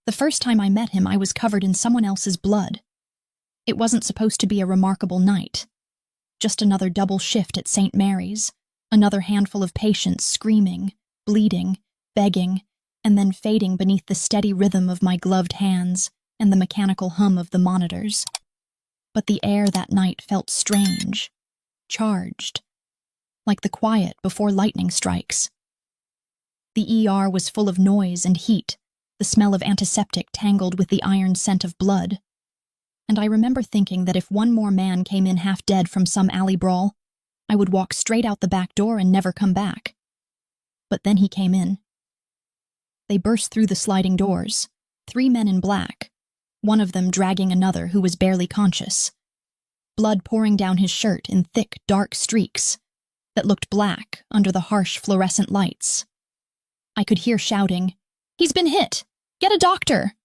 The first time I met him, I was covered in someone else's blood. It wasn't supposed to be a remarkable night. Just another double shift at St. Mary's, another handful of patients screaming, bleeding, begging, and then fading beneath the steady rhythm of my gloved hands and the mechanical hum of the monitors. But the air that night felt strange, charged, like the quiet before lightning strikes. The ER was full of noise and heat, the smell of antiseptic tangled with the iron scent of blood. And I remember thinking that if one more man came in half dead from some alley brawl, I would walk straight out the back door and never come back. But then he came in. They burst through the sliding doors, 3 men in black, one of them dragging another who was barely conscious. Blood pouring down his shirt in thick, dark streaks that looked black under the harsh fluorescent lights. I could hear shouting, "He's been hit! Get a doctor!"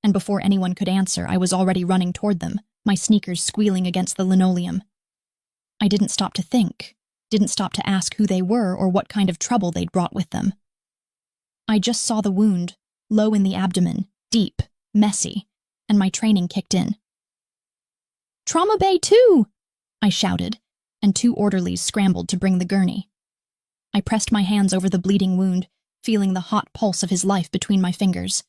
And before anyone could answer, I was already running toward them, my sneakers squealing against the linoleum. I didn't stop to think, didn't stop to ask who they were or what kind of trouble they'd brought with them. I just saw the wound, low in the abdomen, deep, messy, and my training kicked in. "Trauma Bay 2!" I shouted, and 2 orderlies scrambled to bring the gurney. I pressed my hands over the bleeding wound, feeling the hot pulse of his life between my fingers.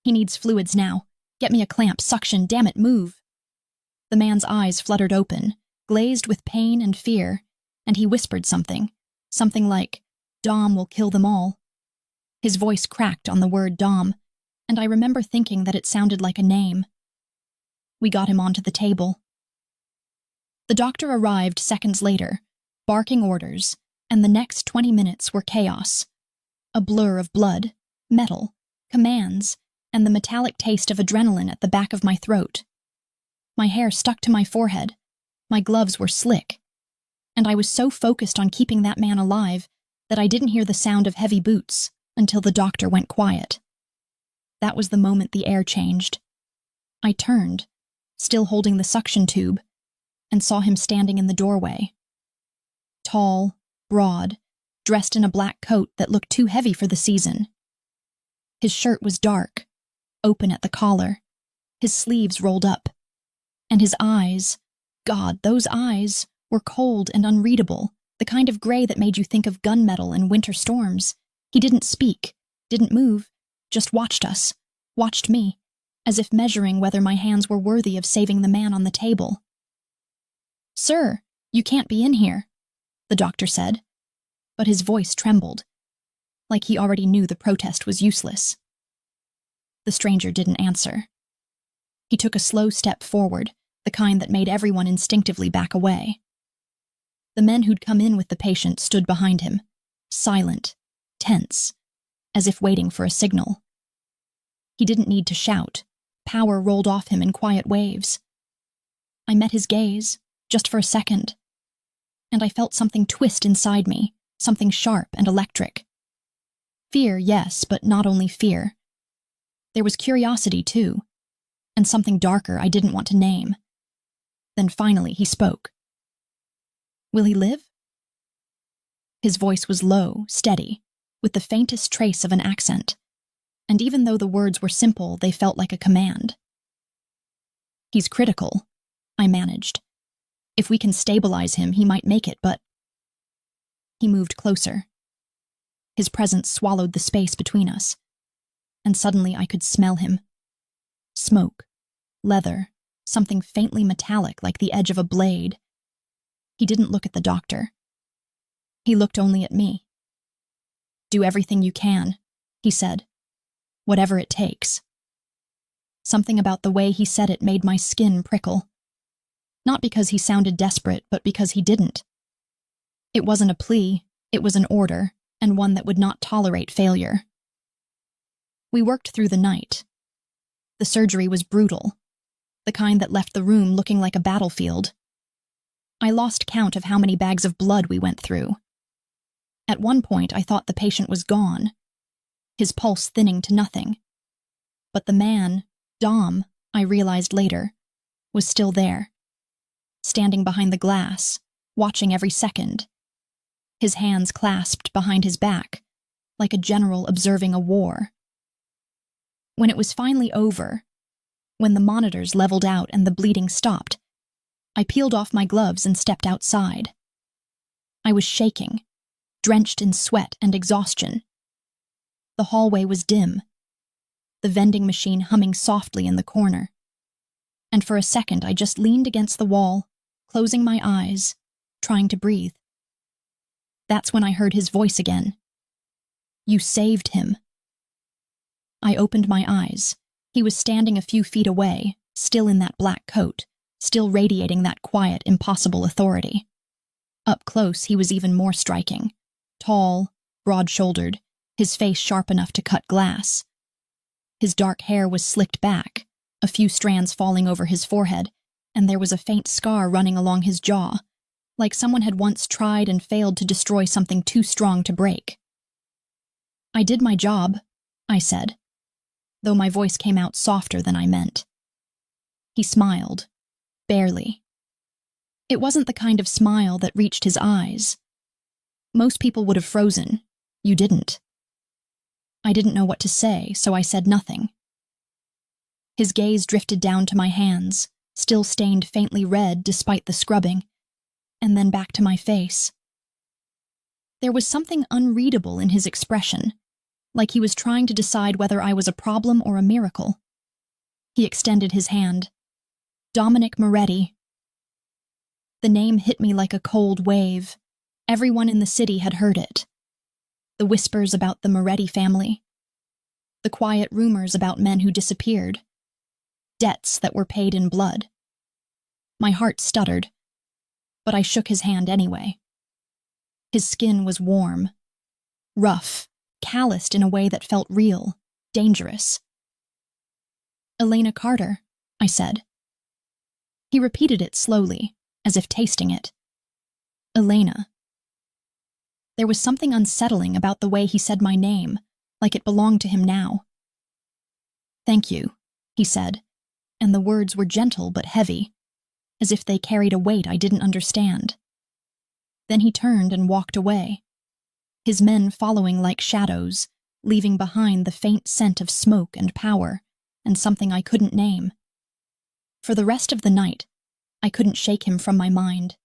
"He needs fluids now. Get me a clamp, suction, damn it, move." The man's eyes fluttered open, glazed with pain and fear, and he whispered something like, "Dom will kill them all." His voice cracked on the word Dom, and I remember thinking that it sounded like a name. We got him onto the table. The doctor arrived seconds later, barking orders, and the next 20 minutes were chaos. A blur of blood, metal, commands, and the metallic taste of adrenaline at the back of my throat. My hair stuck to my forehead, my gloves were slick, and I was so focused on keeping that man alive that I didn't hear the sound of heavy boots until the doctor went quiet. That was the moment the air changed. I turned, still holding the suction tube, and saw him standing in the doorway. Tall, broad, dressed in a black coat that looked too heavy for the season. His shirt was dark, open at the collar, his sleeves rolled up, and his eyes, God, those eyes, were cold and unreadable, the kind of gray that made you think of gunmetal and winter storms. He didn't speak, didn't move, just watched us, watched me, as if measuring whether my hands were worthy of saving the man on the table. "Sir, you can't be in here," the doctor said, but his voice trembled, like he already knew the protest was useless. The stranger didn't answer. He took a slow step forward, the kind that made everyone instinctively back away. The men who'd come in with the patient stood behind him, silent, tense, as if waiting for a signal. He didn't need to shout. Power rolled off him in quiet waves. I met his gaze, just for a second, and I felt something twist inside me, something sharp and electric. Fear, yes, but not only fear. There was curiosity, too, and something darker I didn't want to name. Then finally he spoke. "Will he live?" His voice was low, steady, with the faintest trace of an accent, and even though the words were simple, they felt like a command. "He's critical," I managed. "If we can stabilize him, he might make it, but—" He moved closer. His presence swallowed the space between us, and suddenly I could smell him. Smoke, leather, something faintly metallic like the edge of a blade. He didn't look at the doctor. He looked only at me. "Do everything you can," he said. "Whatever it takes." Something about the way he said it made my skin prickle. Not because he sounded desperate, but because he didn't. It wasn't a plea, it was an order, and one that would not tolerate failure. We worked through the night. The surgery was brutal, the kind that left the room looking like a battlefield. I lost count of how many bags of blood we went through. At one point, I thought the patient was gone, his pulse thinning to nothing. But the man, Dom, I realized later, was still there, standing behind the glass, watching every second, his hands clasped behind his back, like a general observing a war. When it was finally over, when the monitors leveled out and the bleeding stopped, I peeled off my gloves and stepped outside. I was shaking, drenched in sweat and exhaustion. The hallway was dim, the vending machine humming softly in the corner. And for a second I just leaned against the wall, closing my eyes, trying to breathe. That's when I heard his voice again. "You saved him." I opened my eyes. He was standing a few feet away, still in that black coat, still radiating that quiet, impossible authority. Up close, he was even more striking. Tall, broad-shouldered, his face sharp enough to cut glass. His dark hair was slicked back, a few strands falling over his forehead, and there was a faint scar running along his jaw, like someone had once tried and failed to destroy something too strong to break. "I did my job," I said, though my voice came out softer than I meant. He smiled, barely. It wasn't the kind of smile that reached his eyes. Most people would have frozen. You didn't. I didn't know what to say, so I said nothing. His gaze drifted down to my hands, still stained faintly red despite the scrubbing, and then back to my face. There was something unreadable in his expression, like he was trying to decide whether I was a problem or a miracle. He extended his hand. "Dominic Moretti." The name hit me like a cold wave. Everyone in the city had heard it. The whispers about the Moretti family. The quiet rumors about men who disappeared. Debts that were paid in blood. My heart stuttered, but I shook his hand anyway. His skin was warm, rough, calloused in a way that felt real, dangerous. "Elena Carter," I said. He repeated it slowly, as if tasting it. "Elena." There was something unsettling about the way he said my name, like it belonged to him now. "Thank you," he said, and the words were gentle but heavy, as if they carried a weight I didn't understand. Then he turned and walked away, his men following like shadows, leaving behind the faint scent of smoke and power, and something I couldn't name. For the rest of the night, I couldn't shake him from my mind.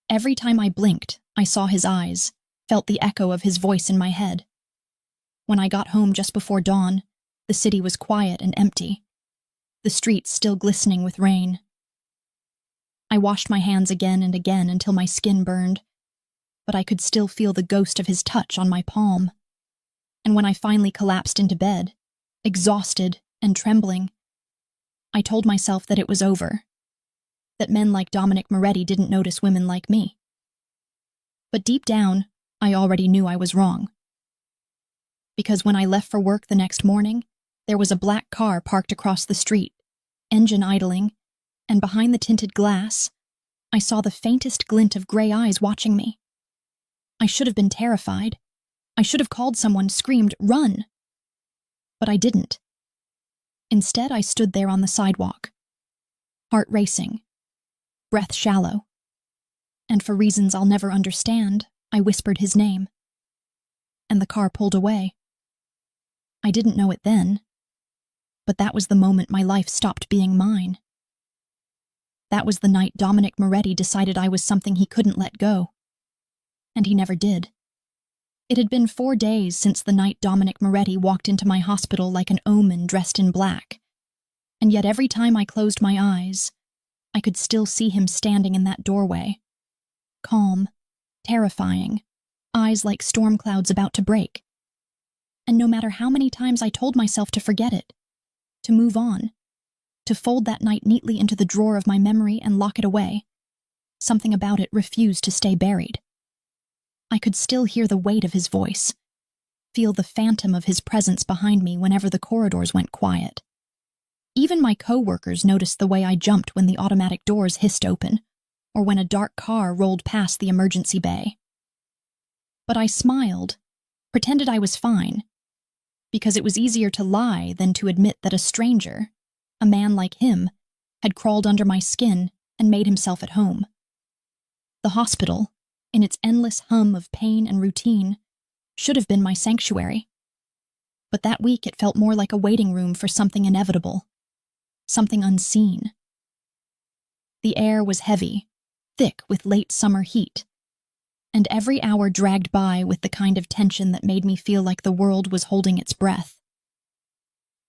Every time I blinked, I saw his eyes, felt the echo of his voice in my head. When I got home just before dawn, the city was quiet and empty, the streets still glistening with rain. I washed my hands again and again until my skin burned, but I could still feel the ghost of his touch on my palm. And when I finally collapsed into bed, exhausted and trembling, I told myself that it was over, that men like Dominic Moretti didn't notice women like me. But deep down, I already knew I was wrong. Because when I left for work the next morning, there was a black car parked across the street, engine idling, and behind the tinted glass, I saw the faintest glint of gray eyes watching me. I should have been terrified. I should have called someone, screamed, "Run!" But I didn't. Instead, I stood there on the sidewalk, heart racing, breath shallow. And for reasons I'll never understand, I whispered his name. And the car pulled away. I didn't know it then, but that was the moment my life stopped being mine. That was the night Dominic Moretti decided I was something he couldn't let go. And he never did. It had been 4 days since the night Dominic Moretti walked into my hospital like an omen dressed in black, and yet every time I closed my eyes, I could still see him standing in that doorway. Calm, terrifying, eyes like storm clouds about to break. And no matter how many times I told myself to forget it, to move on, to fold that night neatly into the drawer of my memory and lock it away, something about it refused to stay buried. I could still hear the weight of his voice, feel the phantom of his presence behind me whenever the corridors went quiet. Even my co-workers noticed the way I jumped when the automatic doors hissed open, or when a dark car rolled past the emergency bay. But I smiled, pretended I was fine, because it was easier to lie than to admit that a stranger, a man like him, had crawled under my skin and made himself at home. The hospital, in its endless hum of pain and routine, should have been my sanctuary. But that week it felt more like a waiting room for something inevitable, something unseen. The air was heavy, thick with late summer heat, and every hour dragged by with the kind of tension that made me feel like the world was holding its breath.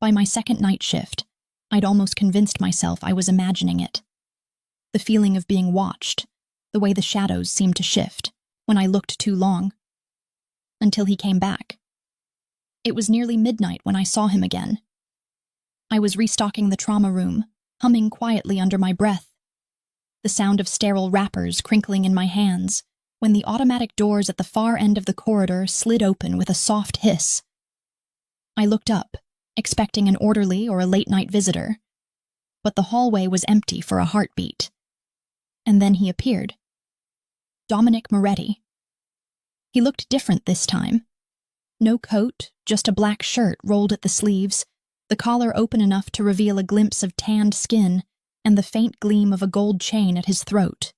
By my second night shift, I'd almost convinced myself I was imagining it. The feeling of being watched, the way the shadows seemed to shift when I looked too long. Until he came back. It was nearly midnight when I saw him again. I was restocking the trauma room, humming quietly under my breath, the sound of sterile wrappers crinkling in my hands, when the automatic doors at the far end of the corridor slid open with a soft hiss. I looked up, expecting an orderly or a late-night visitor, but the hallway was empty for a heartbeat. And then he appeared. Dominic Moretti. He looked different this time. No coat, just a black shirt rolled at the sleeves, the collar open enough to reveal a glimpse of tanned skin and the faint gleam of a gold chain at his throat.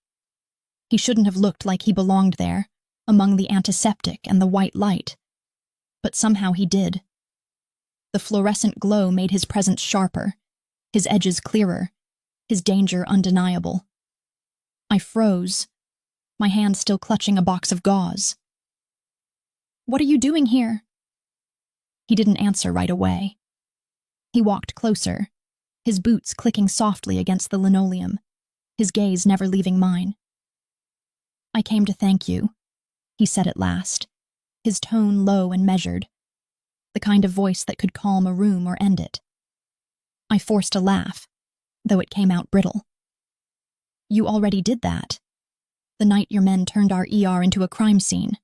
He shouldn't have looked like he belonged there, among the antiseptic and the white light. But somehow he did. The fluorescent glow made his presence sharper, his edges clearer, his danger undeniable. I froze, my hand still clutching a box of gauze. "What are you doing here?" He didn't answer right away. He walked closer, his boots clicking softly against the linoleum, his gaze never leaving mine. "I came to thank you," he said at last, his tone low and measured, the kind of voice that could calm a room or end it. I forced a laugh, though it came out brittle. "You already did that, the night your men turned our ER into a crime scene."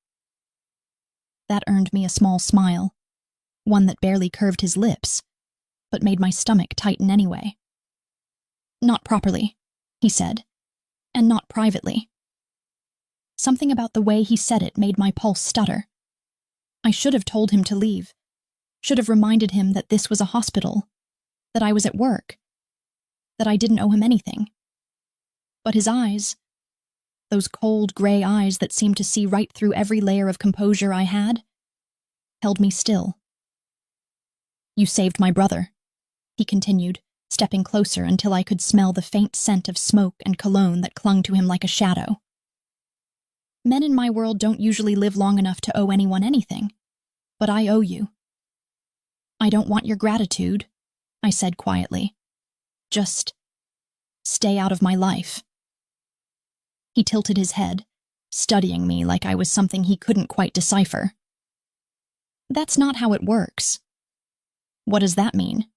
That earned me a small smile, one that barely curved his lips, but made my stomach tighten anyway. "Not properly," he said, "and not privately." Something about the way he said it made my pulse stutter. I should have told him to leave, should have reminded him that this was a hospital, that I was at work, that I didn't owe him anything. But his eyes, those cold gray eyes that seemed to see right through every layer of composure I had, held me still. "You saved my brother," he continued, stepping closer until I could smell the faint scent of smoke and cologne that clung to him like a shadow. "Men in my world don't usually live long enough to owe anyone anything, but I owe you." "I don't want your gratitude," I said quietly. "Just stay out of my life." He tilted his head, studying me like I was something he couldn't quite decipher. "That's not how it works." "What does that mean?"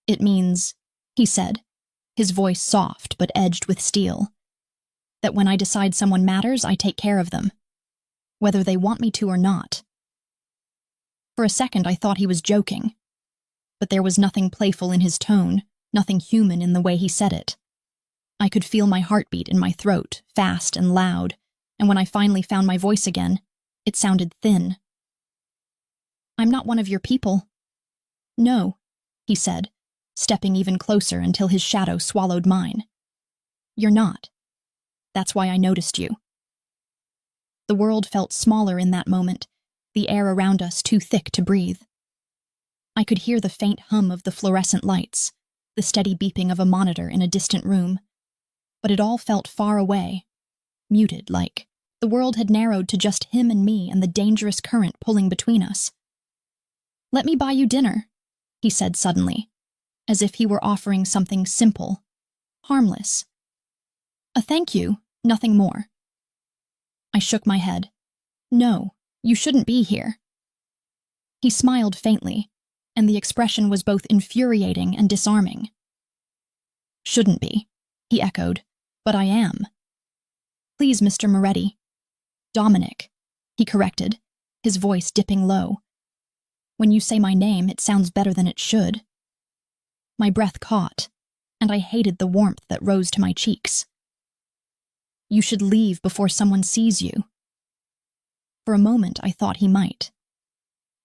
"It means," he said, his voice soft but edged with steel, "that when I decide someone matters, I take care of them, whether they want me to or not." For a second I thought he was joking, but there was nothing playful in his tone, nothing human in the way he said it. I could feel my heartbeat in my throat, fast and loud, and when I finally found my voice again, it sounded thin. "I'm not one of your people." "No," he said, stepping even closer until his shadow swallowed mine. "You're not. That's why I noticed you." The world felt smaller in that moment, the air around us too thick to breathe. I could hear the faint hum of the fluorescent lights, the steady beeping of a monitor in a distant room, but it all felt far away, muted, like the world had narrowed to just him and me and the dangerous current pulling between us. "Let me buy you dinner," he said suddenly, as if he were offering something simple, harmless. "A thank you, nothing more." I shook my head. "No, you shouldn't be here." He smiled faintly, and the expression was both infuriating and disarming. "Shouldn't be," he echoed, "but I am." "Please, Mr. Moretti." "Dominic," he corrected, his voice dipping low. "When you say my name, it sounds better than it should." My breath caught, and I hated the warmth that rose to my cheeks. "You should leave before someone sees you." For a moment I thought he might.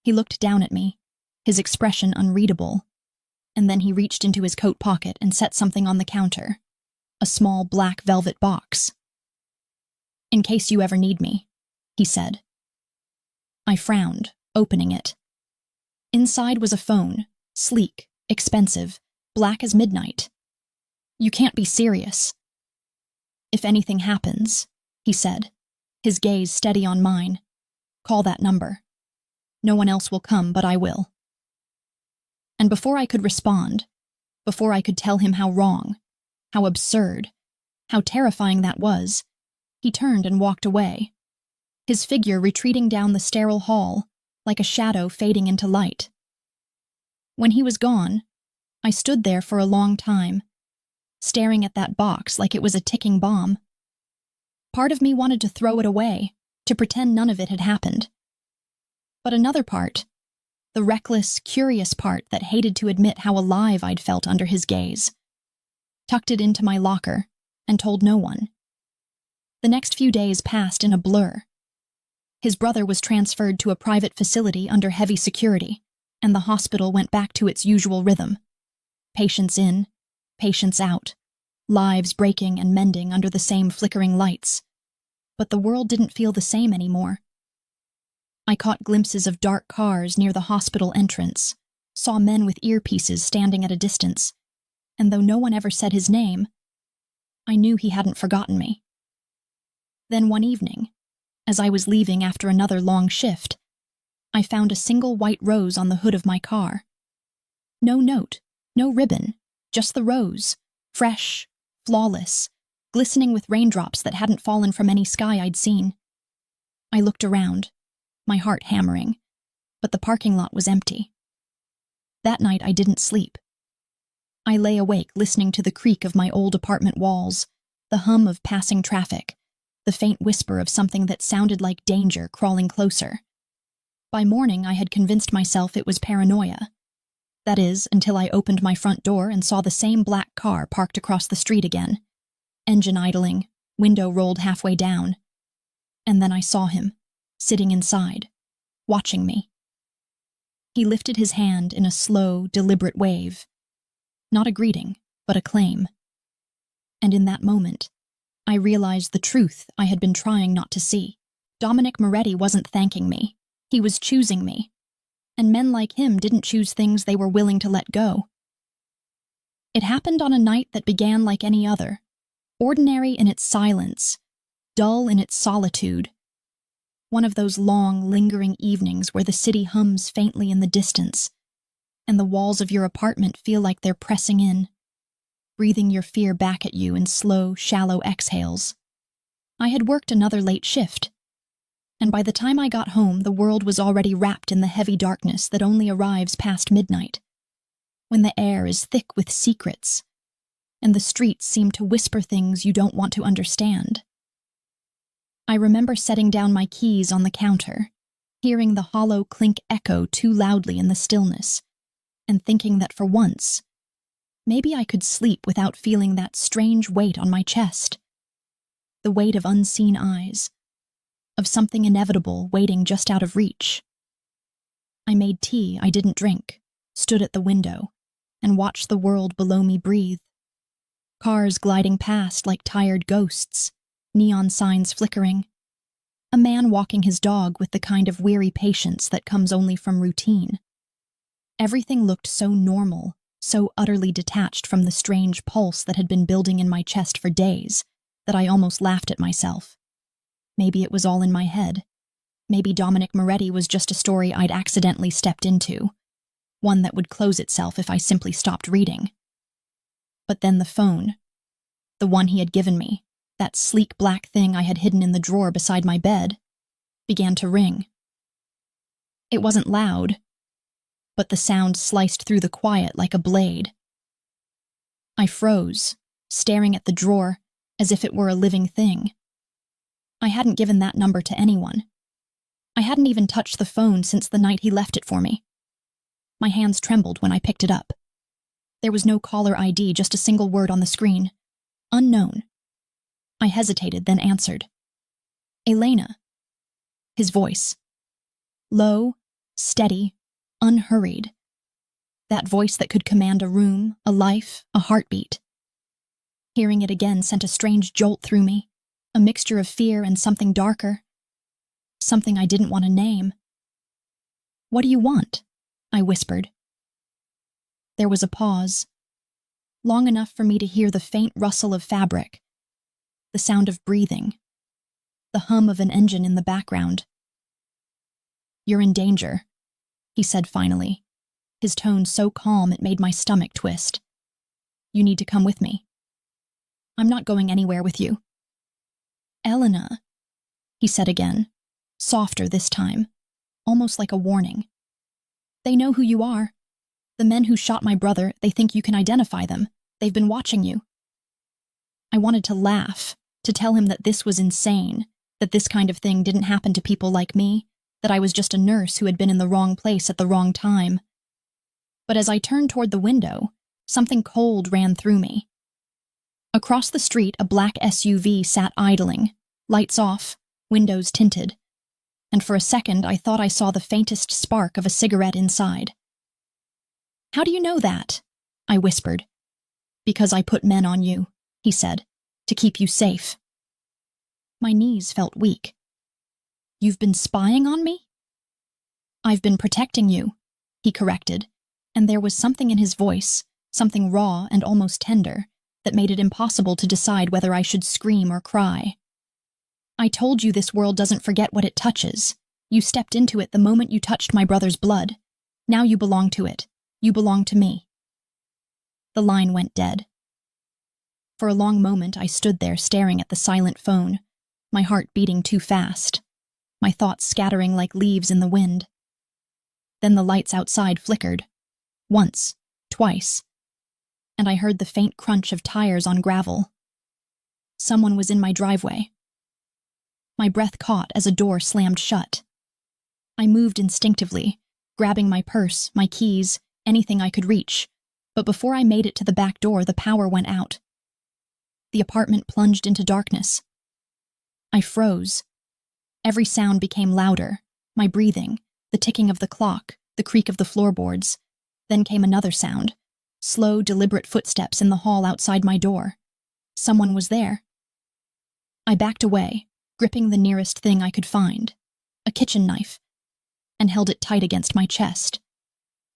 He looked down at me, his expression unreadable, and then he reached into his coat pocket and set something on the counter, a small black velvet box. "In case you ever need me," he said. I frowned, opening it. Inside was a phone, sleek, expensive, black as midnight. "You can't be serious." "If anything happens," he said, his gaze steady on mine, "call that number. No one else will come, but I will." And before I could respond, before I could tell him how wrong, how absurd, how terrifying that was, he turned and walked away, his figure retreating down the sterile hall like a shadow fading into light. When he was gone, I stood there for a long time, staring at that box like it was a ticking bomb. Part of me wanted to throw it away, to pretend none of it had happened. But another part, the reckless, curious part that hated to admit how alive I'd felt under his gaze, tucked it into my locker and told no one. The next few days passed in a blur. His brother was transferred to a private facility under heavy security, and the hospital went back to its usual rhythm. Patients in, patients out, lives breaking and mending under the same flickering lights. But the world didn't feel the same anymore. I caught glimpses of dark cars near the hospital entrance, saw men with earpieces standing at a distance, and though no one ever said his name, I knew he hadn't forgotten me. Then one evening, as I was leaving after another long shift, I found a single white rose on the hood of my car. No note, no ribbon, just the rose, fresh, flawless, glistening with raindrops that hadn't fallen from any sky I'd seen. I looked around, my heart hammering, but the parking lot was empty. That night I didn't sleep. I lay awake listening to the creak of my old apartment walls, the hum of passing traffic, the faint whisper of something that sounded like danger crawling closer. By morning I had convinced myself it was paranoia. That is, until I opened my front door and saw the same black car parked across the street again, engine idling, window rolled halfway down. And then I saw him, sitting inside, watching me. He lifted his hand in a slow, deliberate wave. Not a greeting, but a claim. And in that moment, I realized the truth I had been trying not to see. Dominic Moretti wasn't thanking me. He was choosing me. And men like him didn't choose things they were willing to let go. It happened on a night that began like any other, ordinary in its silence, dull in its solitude. One of those long, lingering evenings where the city hums faintly in the distance, and the walls of your apartment feel like they're pressing in, breathing your fear back at you in slow, shallow exhales. I had worked another late shift, and by the time I got home, the world was already wrapped in the heavy darkness that only arrives past midnight, when the air is thick with secrets, and the streets seem to whisper things you don't want to understand. I remember setting down my keys on the counter, hearing the hollow clink echo too loudly in the stillness, and thinking that for once, maybe I could sleep without feeling that strange weight on my chest. The weight of unseen eyes, of something inevitable waiting just out of reach. I made tea I didn't drink, stood at the window, and watched the world below me breathe. Cars gliding past like tired ghosts, neon signs flickering. A man walking his dog with the kind of weary patience that comes only from routine. Everything looked so normal, so utterly detached from the strange pulse that had been building in my chest for days, that I almost laughed at myself. Maybe it was all in my head. Maybe Dominic Moretti was just a story I'd accidentally stepped into, one that would close itself if I simply stopped reading. But then the phone, the one he had given me, that sleek black thing I had hidden in the drawer beside my bed, began to ring. It wasn't loud, but the sound sliced through the quiet like a blade. I froze, staring at the drawer as if it were a living thing. I hadn't given that number to anyone. I hadn't even touched the phone since the night he left it for me. My hands trembled when I picked it up. There was no caller ID, just a single word on the screen. Unknown. I hesitated, then answered. Elena. His voice. Low, steady, unhurried. That voice that could command a room, a life, a heartbeat. Hearing it again sent a strange jolt through me, a mixture of fear and something darker. Something I didn't want to name. What do you want? I whispered. There was a pause, long enough for me to hear the faint rustle of fabric, the sound of breathing, the hum of an engine in the background. You're in danger, he said finally, his tone so calm it made my stomach twist. You need to come with me. I'm not going anywhere with you. Elena, he said again, softer this time, almost like a warning. They know who you are. The men who shot my brother, they think you can identify them. They've been watching you. I wanted to laugh, to tell him that this was insane, that this kind of thing didn't happen to people like me, that I was just a nurse who had been in the wrong place at the wrong time. But as I turned toward the window, something cold ran through me. Across the street, a black SUV sat idling, lights off, windows tinted, and for a second I thought I saw the faintest spark of a cigarette inside. How do you know that? I whispered. Because I put men on you, he said, to keep you safe. My knees felt weak. You've been spying on me? I've been protecting you, he corrected, and there was something in his voice, something raw and almost tender, that made it impossible to decide whether I should scream or cry. I told you this world doesn't forget what it touches. You stepped into it the moment you touched my brother's blood. Now you belong to it. You belong to me. The line went dead. For a long moment I stood there staring at the silent phone, my heart beating too fast, my thoughts scattering like leaves in the wind. Then the lights outside flickered. Once, twice, and I heard the faint crunch of tires on gravel. Someone was in my driveway. My breath caught as a door slammed shut. I moved instinctively, grabbing my purse, my keys, anything I could reach, but before I made it to the back door, the power went out. The apartment plunged into darkness. I froze. Every sound became louder, my breathing, the ticking of the clock, the creak of the floorboards. Then came another sound, slow, deliberate footsteps in the hall outside my door. Someone was there. I backed away, gripping the nearest thing I could find, a kitchen knife, and held it tight against my chest,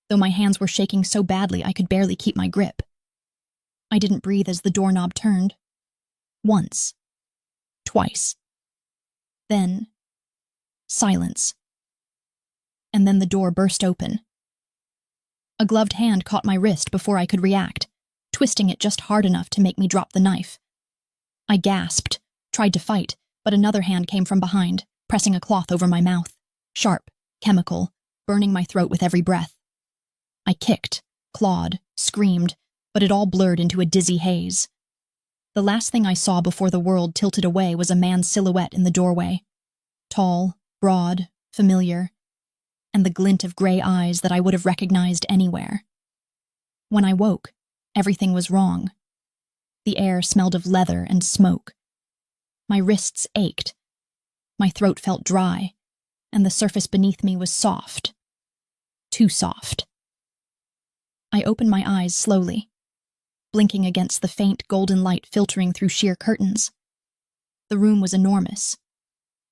though my hands were shaking so badly I could barely keep my grip. I didn't breathe as the doorknob turned. Once. Twice. Then, silence. And then the door burst open. A gloved hand caught my wrist before I could react, twisting it just hard enough to make me drop the knife. I gasped, tried to fight, but another hand came from behind, pressing a cloth over my mouth, sharp, chemical, burning my throat with every breath. I kicked, clawed, screamed, but it all blurred into a dizzy haze. The last thing I saw before the world tilted away was a man's silhouette in the doorway. Tall, broad, familiar, and the glint of gray eyes that I would have recognized anywhere. When I woke, everything was wrong. The air smelled of leather and smoke. My wrists ached. My throat felt dry, and the surface beneath me was soft. Too soft. I opened my eyes slowly, blinking against the faint golden light filtering through sheer curtains. The room was enormous.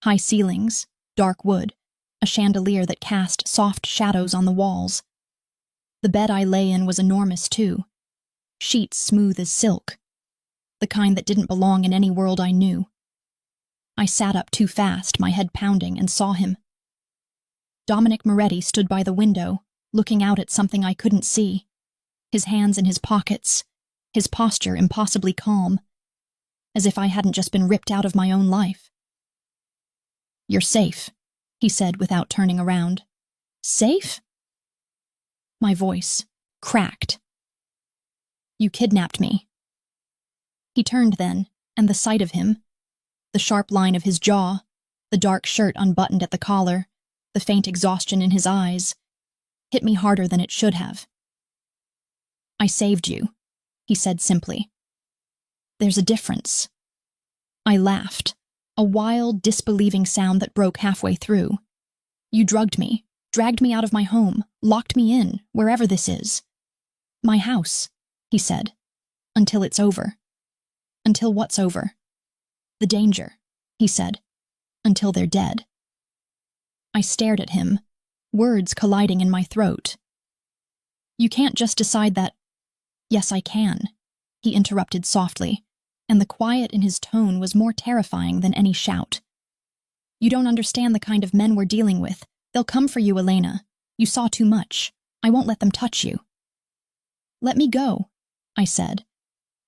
High ceilings, dark wood, a chandelier that cast soft shadows on the walls. The bed I lay in was enormous too, sheets smooth as silk, the kind that didn't belong in any world I knew. I sat up too fast, my head pounding, and saw him. Dominic Moretti stood by the window, looking out at something I couldn't see, his hands in his pockets, his posture impossibly calm, as if I hadn't just been ripped out of my own life. "You're safe," he said without turning around. "Safe?" My voice cracked. "You kidnapped me." He turned then, and the sight of him, the sharp line of his jaw, the dark shirt unbuttoned at the collar, the faint exhaustion in his eyes, hit me harder than it should have. "I saved you," he said simply. "There's a difference." I laughed, a wild, disbelieving sound that broke halfway through. "You drugged me, dragged me out of my home, locked me in, wherever this is." "My house," he said, "until it's over." "Until what's over?" "The danger," he said, "until they're dead." I stared at him, words colliding in my throat, You can't just decide that. Yes, I can, he interrupted softly, and the quiet in his tone was more terrifying than any shout. You don't understand the kind of men we're dealing with. They'll come for you, Elena. You saw too much. I won't let them touch you. Let me go, I said,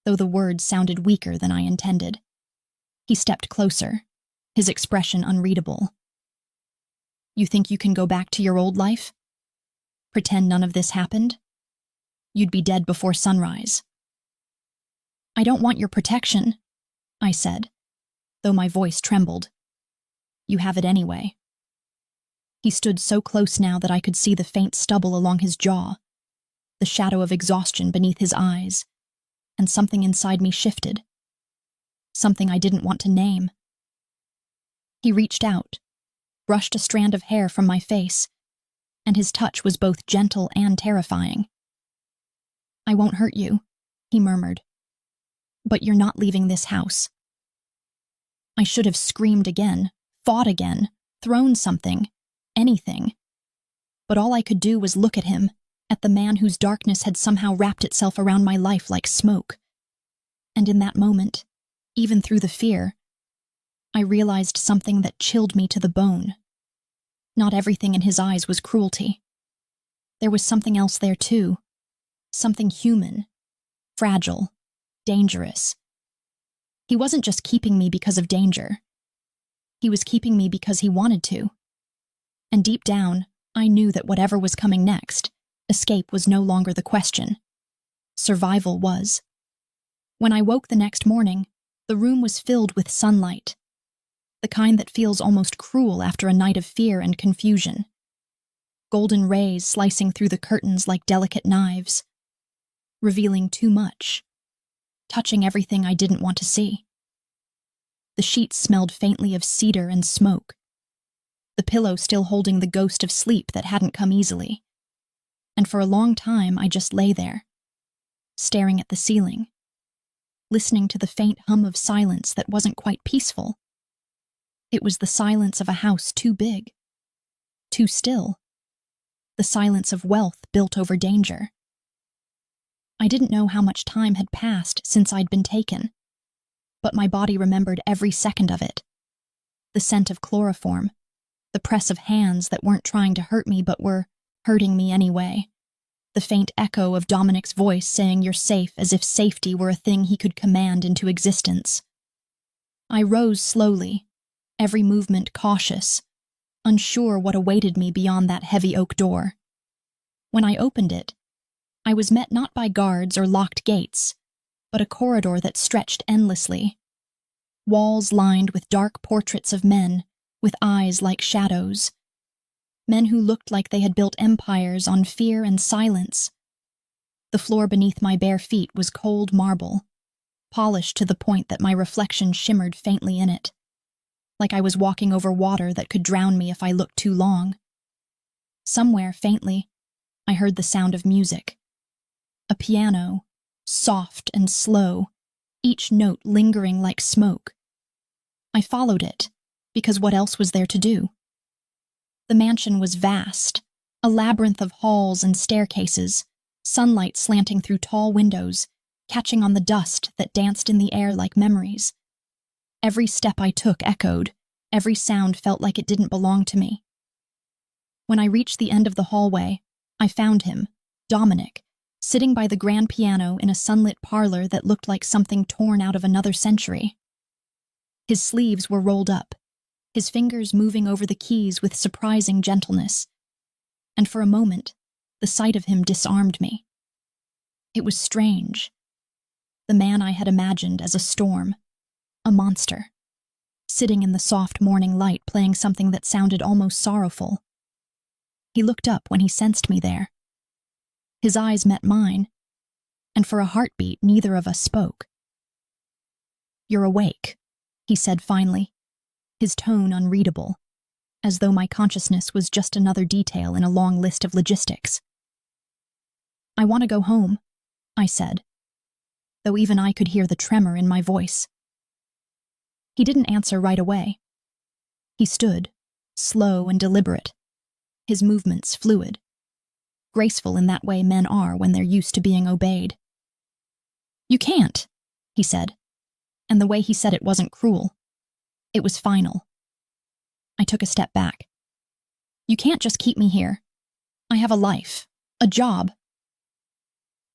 though the words sounded weaker than I intended. He stepped closer, his expression unreadable. You think you can go back to your old life? Pretend none of this happened? You'd be dead before sunrise. I don't want your protection, I said, though my voice trembled. You have it anyway. He stood so close now that I could see the faint stubble along his jaw, the shadow of exhaustion beneath his eyes, and something inside me shifted. Something I didn't want to name. He reached out, brushed a strand of hair from my face, and his touch was both gentle and terrifying. I won't hurt you, he murmured. But you're not leaving this house. I should have screamed again, fought again, thrown something, anything. But all I could do was look at him, at the man whose darkness had somehow wrapped itself around my life like smoke. And in that moment, even through the fear, I realized something that chilled me to the bone. Not everything in his eyes was cruelty. There was something else there too. Something human, fragile, dangerous. He wasn't just keeping me because of danger. He was keeping me because he wanted to. And deep down, I knew that whatever was coming next, escape was no longer the question. Survival was. When I woke the next morning, the room was filled with sunlight, the kind that feels almost cruel after a night of fear and confusion. Golden rays slicing through the curtains like delicate knives, revealing too much, touching everything I didn't want to see. The sheets smelled faintly of cedar and smoke, the pillow still holding the ghost of sleep that hadn't come easily. And for a long time I just lay there, staring at the ceiling, listening to the faint hum of silence that wasn't quite peaceful. It was the silence of a house too big, too still, the silence of wealth built over danger. I didn't know how much time had passed since I'd been taken, but my body remembered every second of it. The scent of chloroform, the press of hands that weren't trying to hurt me but were hurting me anyway, the faint echo of Dominic's voice saying you're safe as if safety were a thing he could command into existence. I rose slowly, every movement cautious, unsure what awaited me beyond that heavy oak door. When I opened it, I was met not by guards or locked gates, but a corridor that stretched endlessly. Walls lined with dark portraits of men, with eyes like shadows. Men who looked like they had built empires on fear and silence. The floor beneath my bare feet was cold marble, polished to the point that my reflection shimmered faintly in it, like I was walking over water that could drown me if I looked too long. Somewhere, faintly, I heard the sound of music. A piano, soft and slow, each note lingering like smoke. I followed it, because what else was there to do? The mansion was vast, a labyrinth of halls and staircases, sunlight slanting through tall windows, catching on the dust that danced in the air like memories. Every step I took echoed, every sound felt like it didn't belong to me. When I reached the end of the hallway, I found him, Dominic, sitting by the grand piano in a sunlit parlor that looked like something torn out of another century. His sleeves were rolled up, his fingers moving over the keys with surprising gentleness, and for a moment, the sight of him disarmed me. It was strange. The man I had imagined as a storm, a monster, sitting in the soft morning light playing something that sounded almost sorrowful. He looked up when he sensed me there. His eyes met mine, and for a heartbeat neither of us spoke. "You're awake," he said finally, his tone unreadable, as though my consciousness was just another detail in a long list of logistics. "I want to go home," I said, though even I could hear the tremor in my voice. He didn't answer right away. He stood, slow and deliberate, his movements fluid. graceful in that way men are when they're used to being obeyed. "You can't," he said, and the way he said it wasn't cruel. It was final. I took a step back. "You can't just keep me here. I have a life, a job."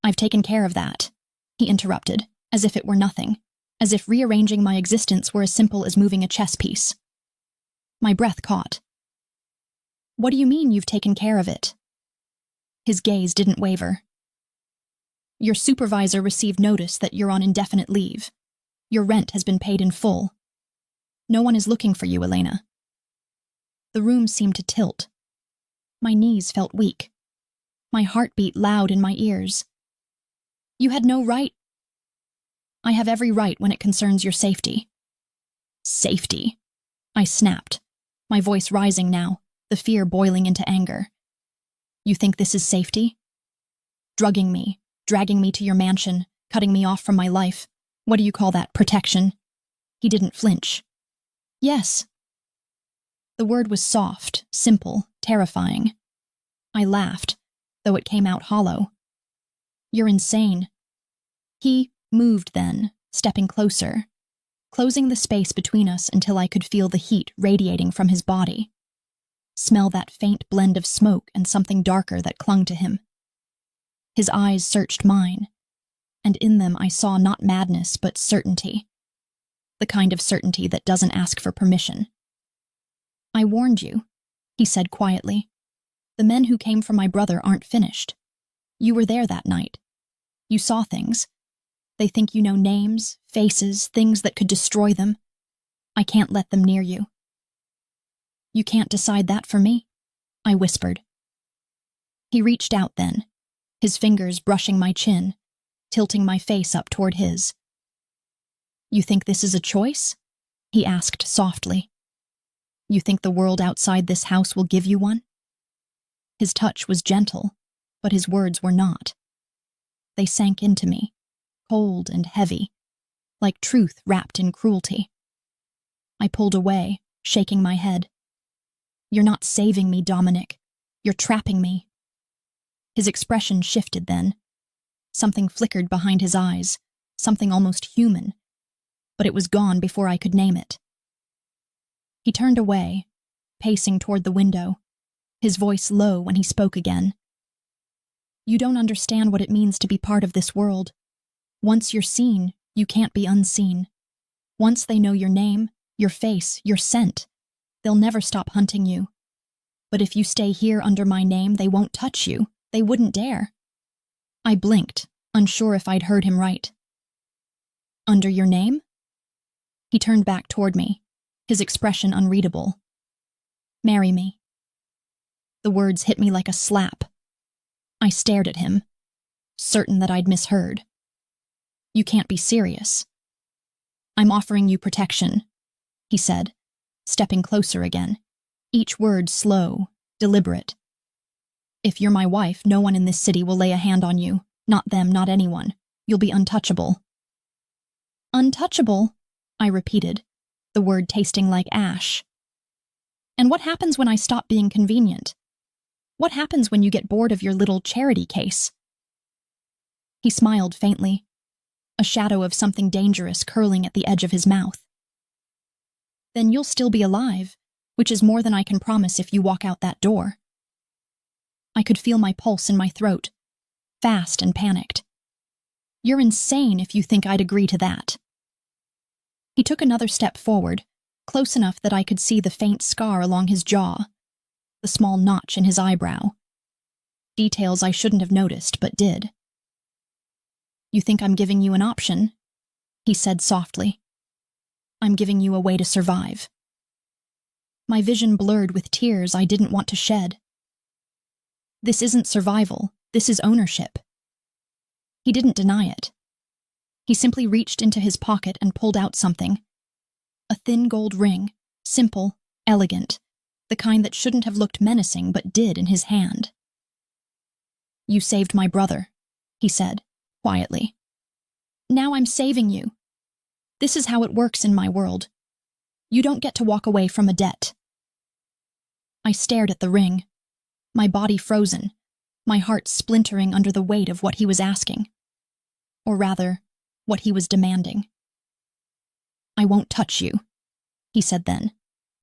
"I've taken care of that," he interrupted, as if it were nothing, as if rearranging my existence were as simple as moving a chess piece. My breath caught. "What do you mean you've taken care of it?" His gaze didn't waver. "Your supervisor received notice that you're on indefinite leave. Your rent has been paid in full. No one is looking for you, Elena." The room seemed to tilt. My knees felt weak. My heart beat loud in my ears. "You had no right." "I have every right when it concerns your safety." "Safety?" I snapped, my voice rising now, the fear boiling into anger. "You think this is safety? Drugging me, dragging me to your mansion, cutting me off from my life. What do you call that, protection?" He didn't flinch. "Yes." The word was soft, simple, terrifying. I laughed, though it came out hollow. "You're insane." He moved then, stepping closer, closing the space between us until I could feel the heat radiating from his body. Smell that faint blend of smoke and something darker that clung to him. His eyes searched mine, and in them I saw not madness but certainty. The kind of certainty that doesn't ask for permission. "I warned you," he said quietly. "The men who came for my brother aren't finished. You were there that night. You saw things. They think you know names, faces, things that could destroy them. I can't let them near you." "You can't decide that for me," I whispered. He reached out then, his fingers brushing my chin, tilting my face up toward his. "You think this is a choice?" he asked softly. "You think the world outside this house will give you one?" His touch was gentle, but his words were not. They sank into me, cold and heavy, like truth wrapped in cruelty. I pulled away, shaking my head. "You're not saving me, Dominic. You're trapping me." His expression shifted then. Something flickered behind his eyes, something almost human, but it was gone before I could name it. He turned away, pacing toward the window, his voice low when he spoke again. "You don't understand what it means to be part of this world. Once you're seen, you can't be unseen. Once they know your name, your face, your scent, they'll never stop hunting you. But if you stay here under my name, they won't touch you. They wouldn't dare." I blinked, unsure if I'd heard him right. "Under your name?" He turned back toward me, his expression unreadable. "Marry me." The words hit me like a slap. I stared at him, certain that I'd misheard. "You can't be serious." "I'm offering you protection," he said, stepping closer again, each word slow, deliberate. "If you're my wife, no one in this city will lay a hand on you. Not them, not anyone. You'll be untouchable." "Untouchable?" I repeated, the word tasting like ash. "And what happens when I stop being convenient? What happens when you get bored of your little charity case?" He smiled faintly, a shadow of something dangerous curling at the edge of his mouth. "Then you'll still be alive, which is more than I can promise if you walk out that door." I could feel my pulse in my throat, fast and panicked. "You're insane if you think I'd agree to that." He took another step forward, close enough that I could see the faint scar along his jaw, the small notch in his eyebrow. Details I shouldn't have noticed, but did. "You think I'm giving you an option?" he said softly. "I'm giving you a way to survive." My vision blurred with tears I didn't want to shed. "This isn't survival, this is ownership." He didn't deny it. He simply reached into his pocket and pulled out something. A thin gold ring, simple, elegant, the kind that shouldn't have looked menacing but did in his hand. "You saved my brother," he said, quietly. "Now I'm saving you. This is how it works in my world. You don't get to walk away from a debt." I stared at the ring, my body frozen, my heart splintering under the weight of what he was asking. Or rather, what he was demanding. "I won't touch you," he said then,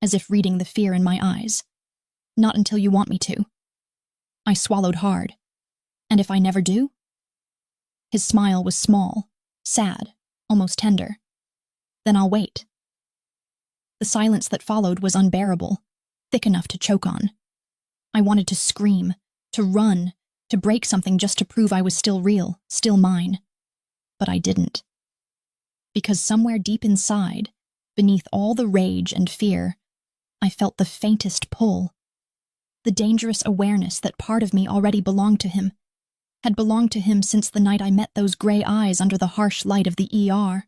as if reading the fear in my eyes. "Not until you want me to." I swallowed hard. "And if I never do?" His smile was small, sad, almost tender. "Then I'll wait." The silence that followed was unbearable, thick enough to choke on. I wanted to scream, to run, to break something just to prove I was still real, still mine. But I didn't. Because somewhere deep inside, beneath all the rage and fear, I felt the faintest pull. The dangerous awareness that part of me already belonged to him, had belonged to him since the night I met those gray eyes under the harsh light of the ER.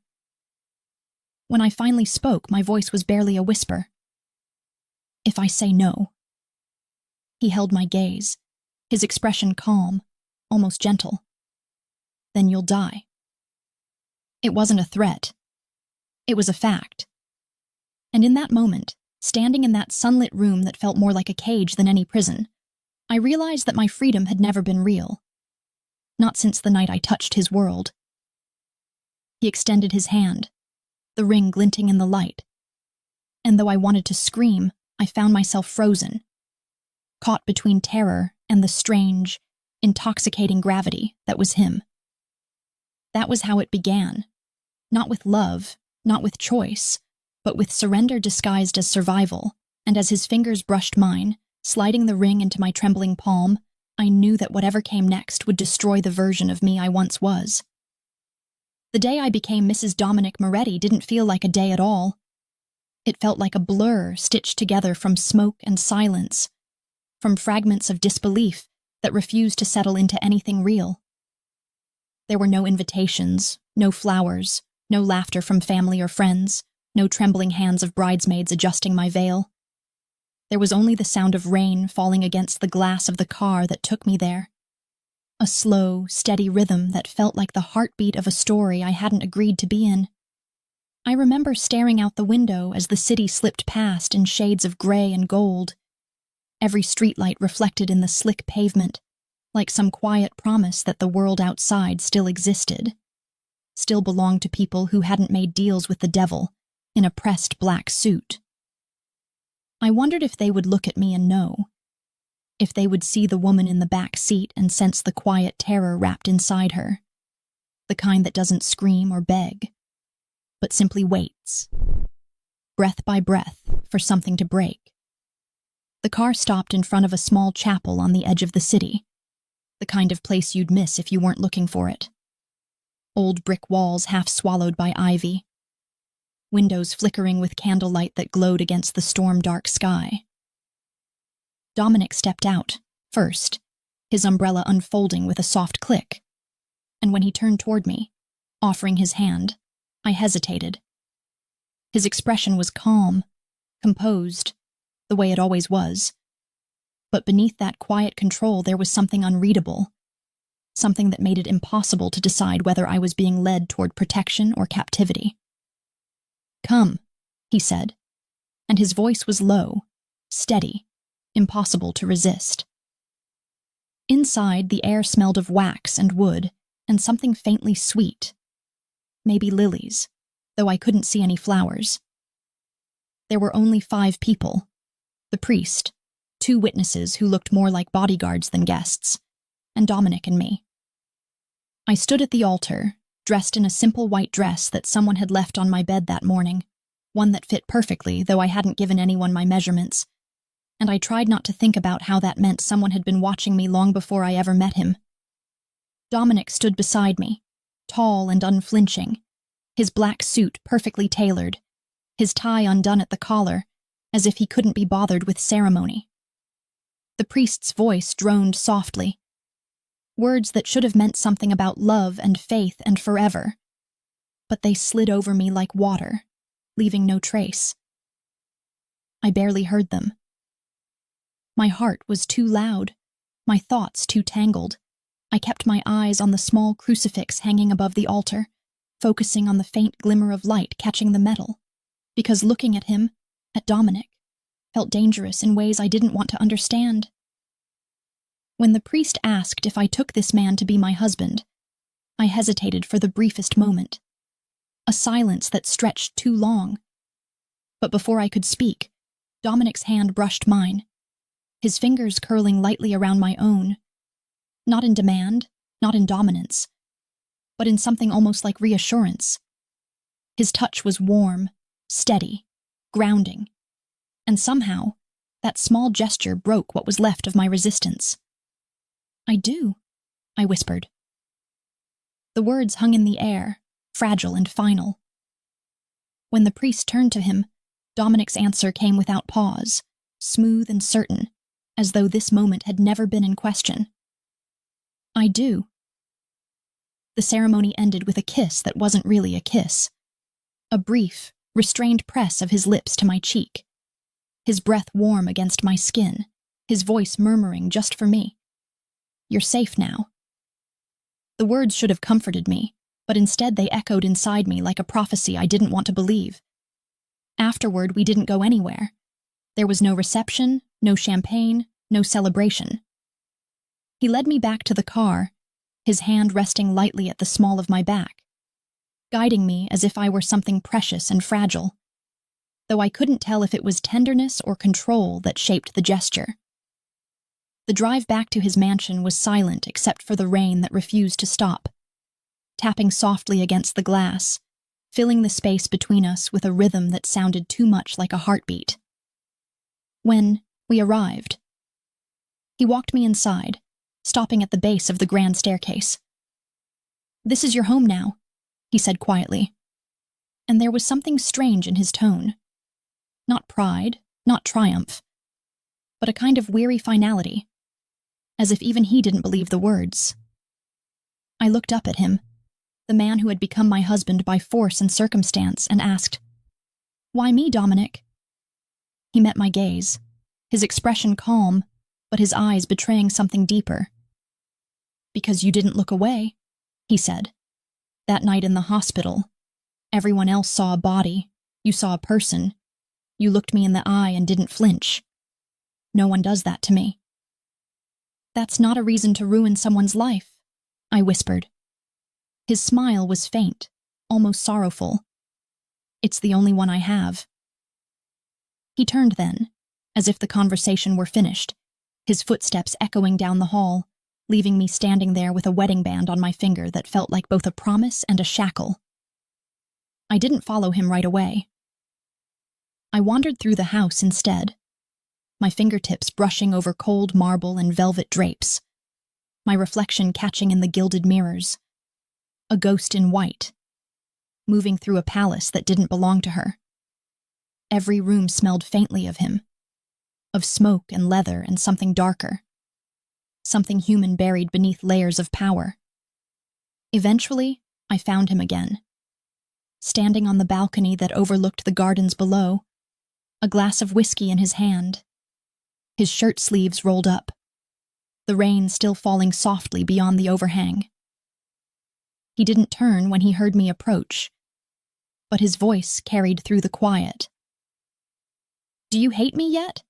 When I finally spoke, my voice was barely a whisper. "If I say no." He held my gaze, his expression calm, almost gentle. "Then you'll die." It wasn't a threat. It was a fact. And in that moment, standing in that sunlit room that felt more like a cage than any prison, I realized that my freedom had never been real. Not since the night I touched his world. He extended his hand, the ring glinting in the light. And though I wanted to scream, I found myself frozen, caught between terror and the strange, intoxicating gravity that was him. That was how it began. Not with love, not with choice, but with surrender disguised as survival, and as his fingers brushed mine, sliding the ring into my trembling palm, I knew that whatever came next would destroy the version of me I once was. The day I became Mrs. Dominic Moretti didn't feel like a day at all. It felt like a blur stitched together from smoke and silence, from fragments of disbelief that refused to settle into anything real. There were no invitations, no flowers, no laughter from family or friends, no trembling hands of bridesmaids adjusting my veil. There was only the sound of rain falling against the glass of the car that took me there. A slow, steady rhythm that felt like the heartbeat of a story I hadn't agreed to be in. I remember staring out the window as the city slipped past in shades of gray and gold, every streetlight reflected in the slick pavement, like some quiet promise that the world outside still existed, still belonged to people who hadn't made deals with the devil in a pressed black suit. I wondered if they would look at me and know, if they would see the woman in the back seat and sense the quiet terror wrapped inside her, the kind that doesn't scream or beg, but simply waits, breath by breath, for something to break. The car stopped in front of a small chapel on the edge of the city, the kind of place you'd miss if you weren't looking for it. Old brick walls half swallowed by ivy, windows flickering with candlelight that glowed against the storm-dark sky. Dominic stepped out, first, his umbrella unfolding with a soft click, and when he turned toward me, offering his hand, I hesitated. His expression was calm, composed, the way it always was. But beneath that quiet control there was something unreadable, something that made it impossible to decide whether I was being led toward protection or captivity. "Come," he said, and his voice was low, steady, impossible to resist. Inside, the air smelled of wax and wood and something faintly sweet. Maybe lilies, though I couldn't see any flowers. There were only 5 people. The priest, 2 witnesses who looked more like bodyguards than guests, and Dominic and me. I stood at the altar, dressed in a simple white dress that someone had left on my bed that morning, one that fit perfectly, though I hadn't given anyone my measurements, and I tried not to think about how that meant someone had been watching me long before I ever met him. Dominic stood beside me, tall and unflinching, his black suit perfectly tailored, his tie undone at the collar, as if he couldn't be bothered with ceremony. The priest's voice droned softly, words that should have meant something about love and faith and forever, but they slid over me like water, leaving no trace. I barely heard them. My heart was too loud, my thoughts too tangled. I kept my eyes on the small crucifix hanging above the altar, focusing on the faint glimmer of light catching the metal, because looking at him, at Dominic, felt dangerous in ways I didn't want to understand. When the priest asked if I took this man to be my husband, I hesitated for the briefest moment. A silence that stretched too long. But before I could speak, Dominic's hand brushed mine, his fingers curling lightly around my own, not in demand, not in dominance, but in something almost like reassurance. His touch was warm, steady, grounding, and somehow, that small gesture broke what was left of my resistance. "I do," I whispered. The words hung in the air, fragile and final. When the priest turned to him, Dominic's answer came without pause, smooth and certain, as though this moment had never been in question. "I do." The ceremony ended with a kiss that wasn't really a kiss. A brief, restrained press of his lips to my cheek. His breath warm against my skin, his voice murmuring just for me. "You're safe now." The words should have comforted me, but instead they echoed inside me like a prophecy I didn't want to believe. Afterward, we didn't go anywhere. There was no reception, no champagne, no celebration. He led me back to the car, his hand resting lightly at the small of my back, guiding me as if I were something precious and fragile, though I couldn't tell if it was tenderness or control that shaped the gesture. The drive back to his mansion was silent except for the rain that refused to stop, tapping softly against the glass, filling the space between us with a rhythm that sounded too much like a heartbeat. When we arrived, he walked me inside, stopping at the base of the grand staircase. "This is your home now," he said quietly, and there was something strange in his tone. Not pride, not triumph, but a kind of weary finality, as if even he didn't believe the words. I looked up at him, the man who had become my husband by force and circumstance, and asked, "Why me, Dominic?" He met my gaze, his expression calm, but his eyes betraying something deeper. "Because you didn't look away," he said. "That night in the hospital, everyone else saw a body, you saw a person. You looked me in the eye and didn't flinch. No one does that to me." "That's not a reason to ruin someone's life," I whispered. His smile was faint, almost sorrowful. "It's the only one I have." He turned then, as if the conversation were finished, his footsteps echoing down the hall, leaving me standing there with a wedding band on my finger that felt like both a promise and a shackle. I didn't follow him right away. I wandered through the house instead, my fingertips brushing over cold marble and velvet drapes, my reflection catching in the gilded mirrors. A ghost in white, moving through a palace that didn't belong to her. Every room smelled faintly of him, of smoke and leather and something darker, something human buried beneath layers of power. Eventually, I found him again, standing on the balcony that overlooked the gardens below, a glass of whiskey in his hand, his shirt sleeves rolled up, the rain still falling softly beyond the overhang. He didn't turn when he heard me approach, but his voice carried through the quiet. "Do you hate me yet?"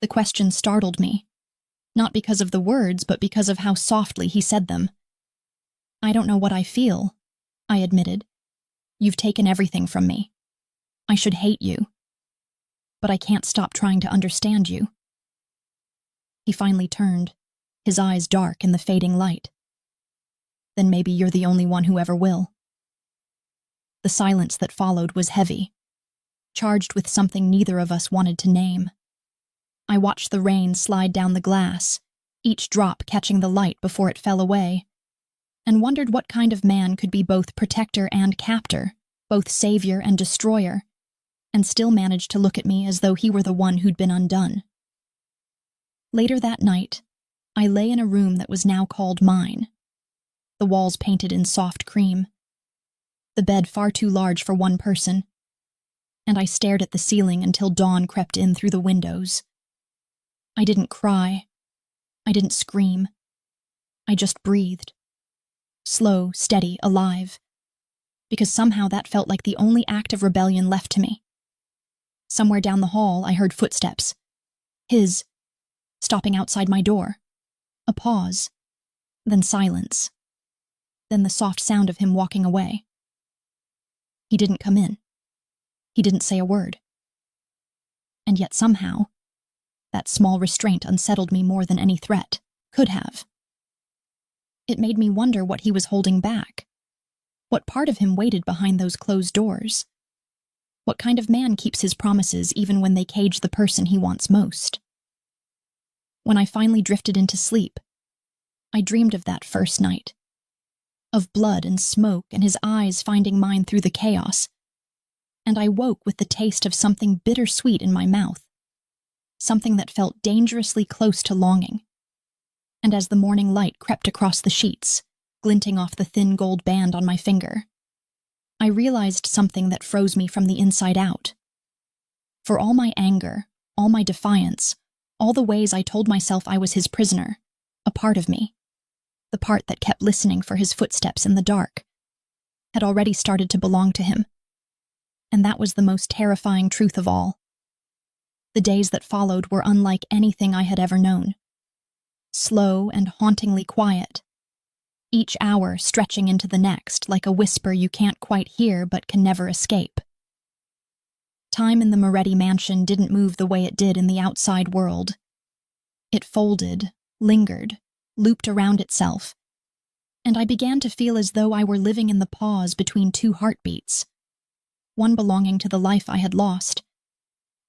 The question startled me, not because of the words, but because of how softly he said them. "I don't know what I feel," I admitted. "You've taken everything from me. I should hate you. But I can't stop trying to understand you." He finally turned, his eyes dark in the fading light. "Then maybe you're the only one who ever will." The silence that followed was heavy, charged with something neither of us wanted to name. I watched the rain slide down the glass, each drop catching the light before it fell away, and wondered what kind of man could be both protector and captor, both savior and destroyer, and still manage to look at me as though he were the one who'd been undone. Later that night, I lay in a room that was now called mine, the walls painted in soft cream, the bed far too large for one person, and I stared at the ceiling until dawn crept in through the windows. I didn't cry. I didn't scream. I just breathed. Slow, steady, alive. Because somehow that felt like the only act of rebellion left to me. Somewhere down the hall, I heard footsteps. His, stopping outside my door. A pause. Then silence. Then the soft sound of him walking away. He didn't come in. He didn't say a word. And yet somehow, that small restraint unsettled me more than any threat could have. It made me wonder what he was holding back. What part of him waited behind those closed doors? What kind of man keeps his promises even when they cage the person he wants most? When I finally drifted into sleep, I dreamed of that first night. Of blood and smoke and his eyes finding mine through the chaos. And I woke with the taste of something bittersweet in my mouth. Something that felt dangerously close to longing. And as the morning light crept across the sheets, glinting off the thin gold band on my finger, I realized something that froze me from the inside out. For all my anger, all my defiance, all the ways I told myself I was his prisoner, a part of me, the part that kept listening for his footsteps in the dark, had already started to belong to him. And that was the most terrifying truth of all. The days that followed were unlike anything I had ever known. Slow and hauntingly quiet. Each hour stretching into the next like a whisper you can't quite hear but can never escape. Time in the Moretti mansion didn't move the way it did in the outside world. It folded, lingered, looped around itself, and I began to feel as though I were living in the pause between two heartbeats, one belonging to the life I had lost,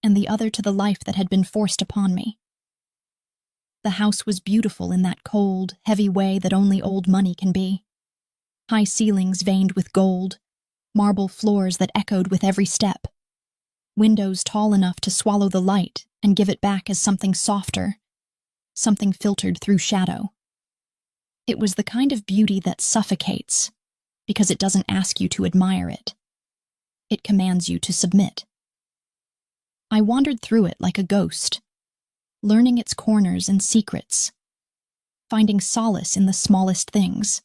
and the other to the life that had been forced upon me. The house was beautiful in that cold, heavy way that only old money can be. High ceilings veined with gold, marble floors that echoed with every step, windows tall enough to swallow the light and give it back as something softer, something filtered through shadow. It was the kind of beauty that suffocates, because it doesn't ask you to admire it. It commands you to submit. I wandered through it like a ghost, learning its corners and secrets, finding solace in the smallest things,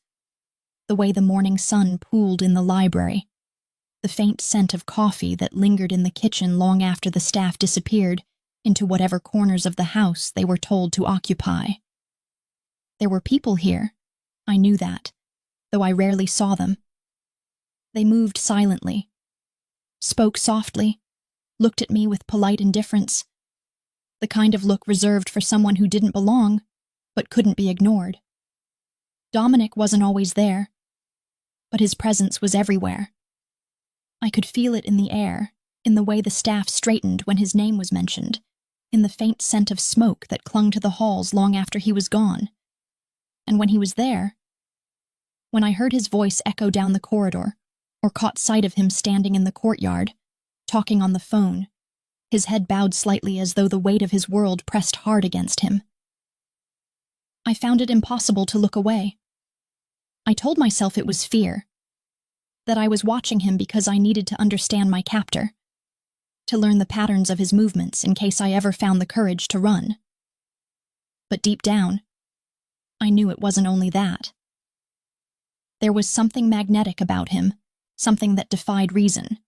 the way the morning sun pooled in the library, the faint scent of coffee that lingered in the kitchen long after the staff disappeared into whatever corners of the house they were told to occupy. There were people here, I knew that, though I rarely saw them. They moved silently, spoke softly, looked at me with polite indifference, the kind of look reserved for someone who didn't belong, but couldn't be ignored. Dominic wasn't always there, but his presence was everywhere. I could feel it in the air, in the way the staff straightened when his name was mentioned, in the faint scent of smoke that clung to the halls long after he was gone. And when he was there, when I heard his voice echo down the corridor, or caught sight of him standing in the courtyard, talking on the phone, his head bowed slightly as though the weight of his world pressed hard against him, I found it impossible to look away. I told myself it was fear, that I was watching him because I needed to understand my captor, to learn the patterns of his movements in case I ever found the courage to run. But deep down, I knew it wasn't only that. There was something magnetic about him, something that defied reason,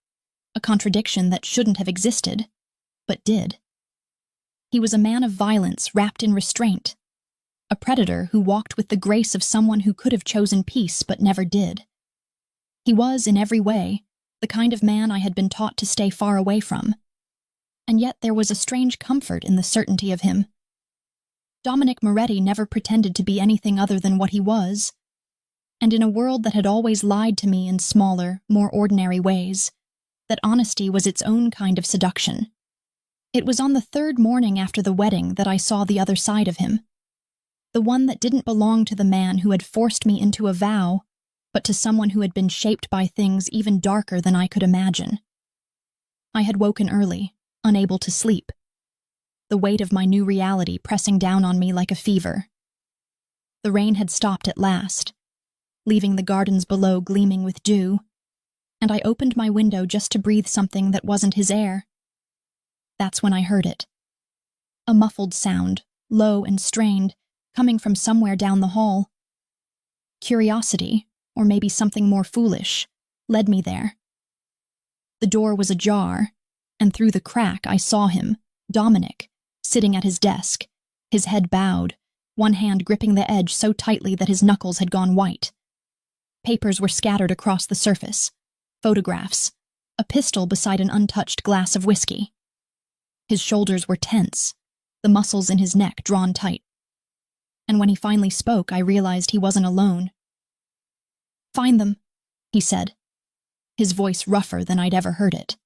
a contradiction that shouldn't have existed, but did. He was a man of violence wrapped in restraint, a predator who walked with the grace of someone who could have chosen peace but never did. He was, in every way, the kind of man I had been taught to stay far away from, and yet there was a strange comfort in the certainty of him. Dominic Moretti never pretended to be anything other than what he was, and in a world that had always lied to me in smaller, more ordinary ways, that honesty was its own kind of seduction. It was on the third morning after the wedding that I saw the other side of him, the one that didn't belong to the man who had forced me into a vow, but to someone who had been shaped by things even darker than I could imagine. I had woken early, unable to sleep, the weight of my new reality pressing down on me like a fever. The rain had stopped at last, leaving the gardens below gleaming with dew, and I opened my window just to breathe something that wasn't his air. That's when I heard it. A muffled sound, low and strained, coming from somewhere down the hall. Curiosity, or maybe something more foolish, led me there. The door was ajar, and through the crack I saw him, Dominic, sitting at his desk, his head bowed, one hand gripping the edge so tightly that his knuckles had gone white. Papers were scattered across the surface, photographs, a pistol beside an untouched glass of whiskey. His shoulders were tense, the muscles in his neck drawn tight. And when he finally spoke, I realized he wasn't alone. "Find them," he said, his voice rougher than I'd ever heard it.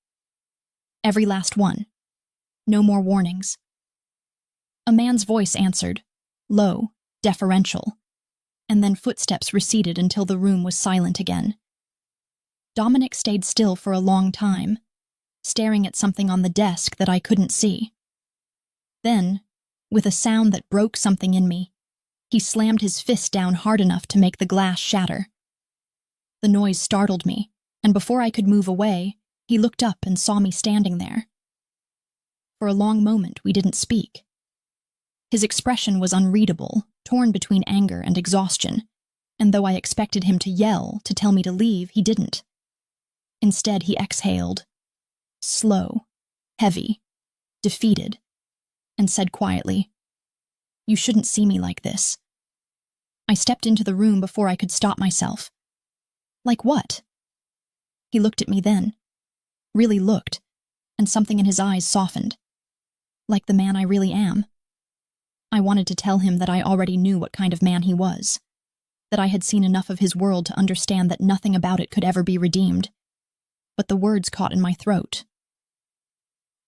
"Every last one. No more warnings." A man's voice answered, low, deferential, and then footsteps receded until the room was silent again. Dominic stayed still for a long time, staring at something on the desk that I couldn't see. Then, with a sound that broke something in me, he slammed his fist down hard enough to make the glass shatter. The noise startled me, and before I could move away, he looked up and saw me standing there. For a long moment, we didn't speak. His expression was unreadable, torn between anger and exhaustion, and though I expected him to yell, to tell me to leave, he didn't. Instead, he exhaled, slow, heavy, defeated, and said quietly, "You shouldn't see me like this." I stepped into the room before I could stop myself. "Like what?" He looked at me then, really looked, and something in his eyes softened. Like the man I really am. I wanted to tell him that I already knew what kind of man he was, that I had seen enough of his world to understand that nothing about it could ever be redeemed, but the words caught in my throat.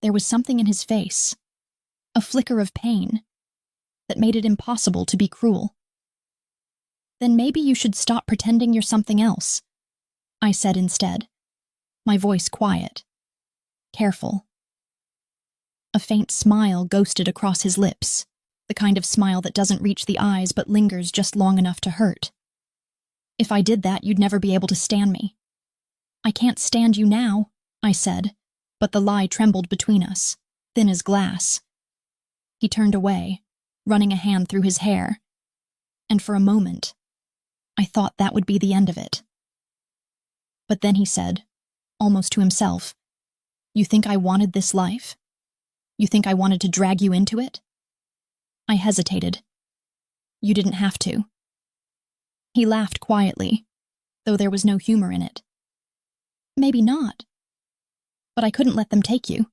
There was something in his face, a flicker of pain, that made it impossible to be cruel. "Then maybe you should stop pretending you're something else," I said instead, my voice quiet, careful. A faint smile ghosted across his lips, the kind of smile that doesn't reach the eyes but lingers just long enough to hurt. "If I did that, you'd never be able to stand me." "I can't stand you now," I said, but the lie trembled between us, thin as glass. He turned away, running a hand through his hair, and for a moment, I thought that would be the end of it. But then he said, almost to himself, "You think I wanted this life? You think I wanted to drag you into it?" I hesitated. "You didn't have to." He laughed quietly, though there was no humor in it. "Maybe not. But I couldn't let them take you.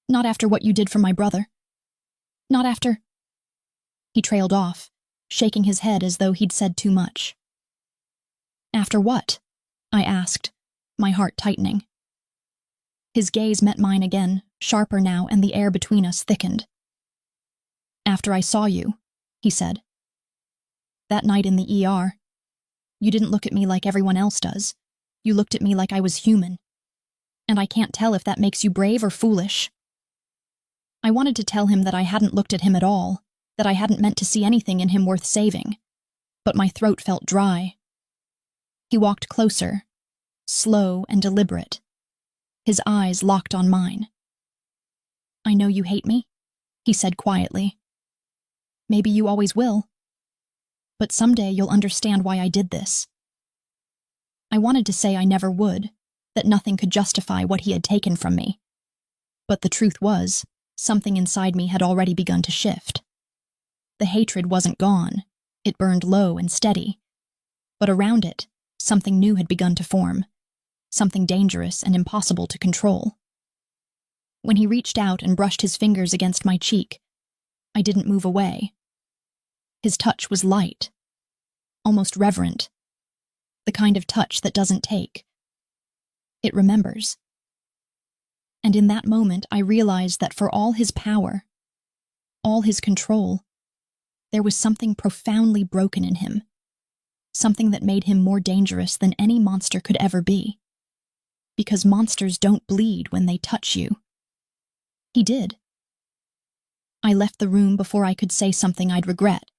Not after what you did for my brother. Not after—" He trailed off, shaking his head as though he'd said too much. "After what?" I asked, my heart tightening. His gaze met mine again, sharper now, and the air between us thickened. "After I saw you," he said. "That night in the ER. You didn't look at me like everyone else does. You looked at me like I was human. And I can't tell if that makes you brave or foolish." I wanted to tell him that I hadn't looked at him at all, that I hadn't meant to see anything in him worth saving, but my throat felt dry. He walked closer, slow and deliberate, his eyes locked on mine. "I know you hate me," he said quietly. "Maybe you always will. But someday you'll understand why I did this." I wanted to say I never would, that nothing could justify what he had taken from me. But the truth was, something inside me had already begun to shift. The hatred wasn't gone, it burned low and steady. But around it, something new had begun to form, something dangerous and impossible to control. When he reached out and brushed his fingers against my cheek, I didn't move away. His touch was light, almost reverent, the kind of touch that doesn't take. It remembers. And in that moment, I realized that for all his power, all his control, there was something profoundly broken in him, something that made him more dangerous than any monster could ever be. Because monsters don't bleed when they touch you. He did. I left the room before I could say something I'd regret.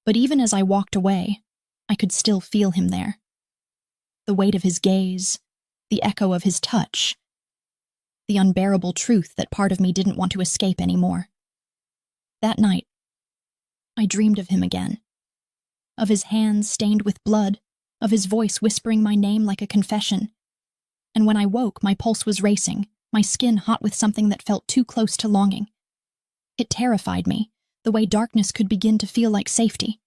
But even as I walked away, I could still feel him there. The weight of his gaze, the echo of his touch, the unbearable truth that part of me didn't want to escape anymore. That night, I dreamed of him again. Of his hands stained with blood, of his voice whispering my name like a confession. And when I woke, my pulse was racing, my skin hot with something that felt too close to longing. It terrified me, The way darkness could begin to feel like safety.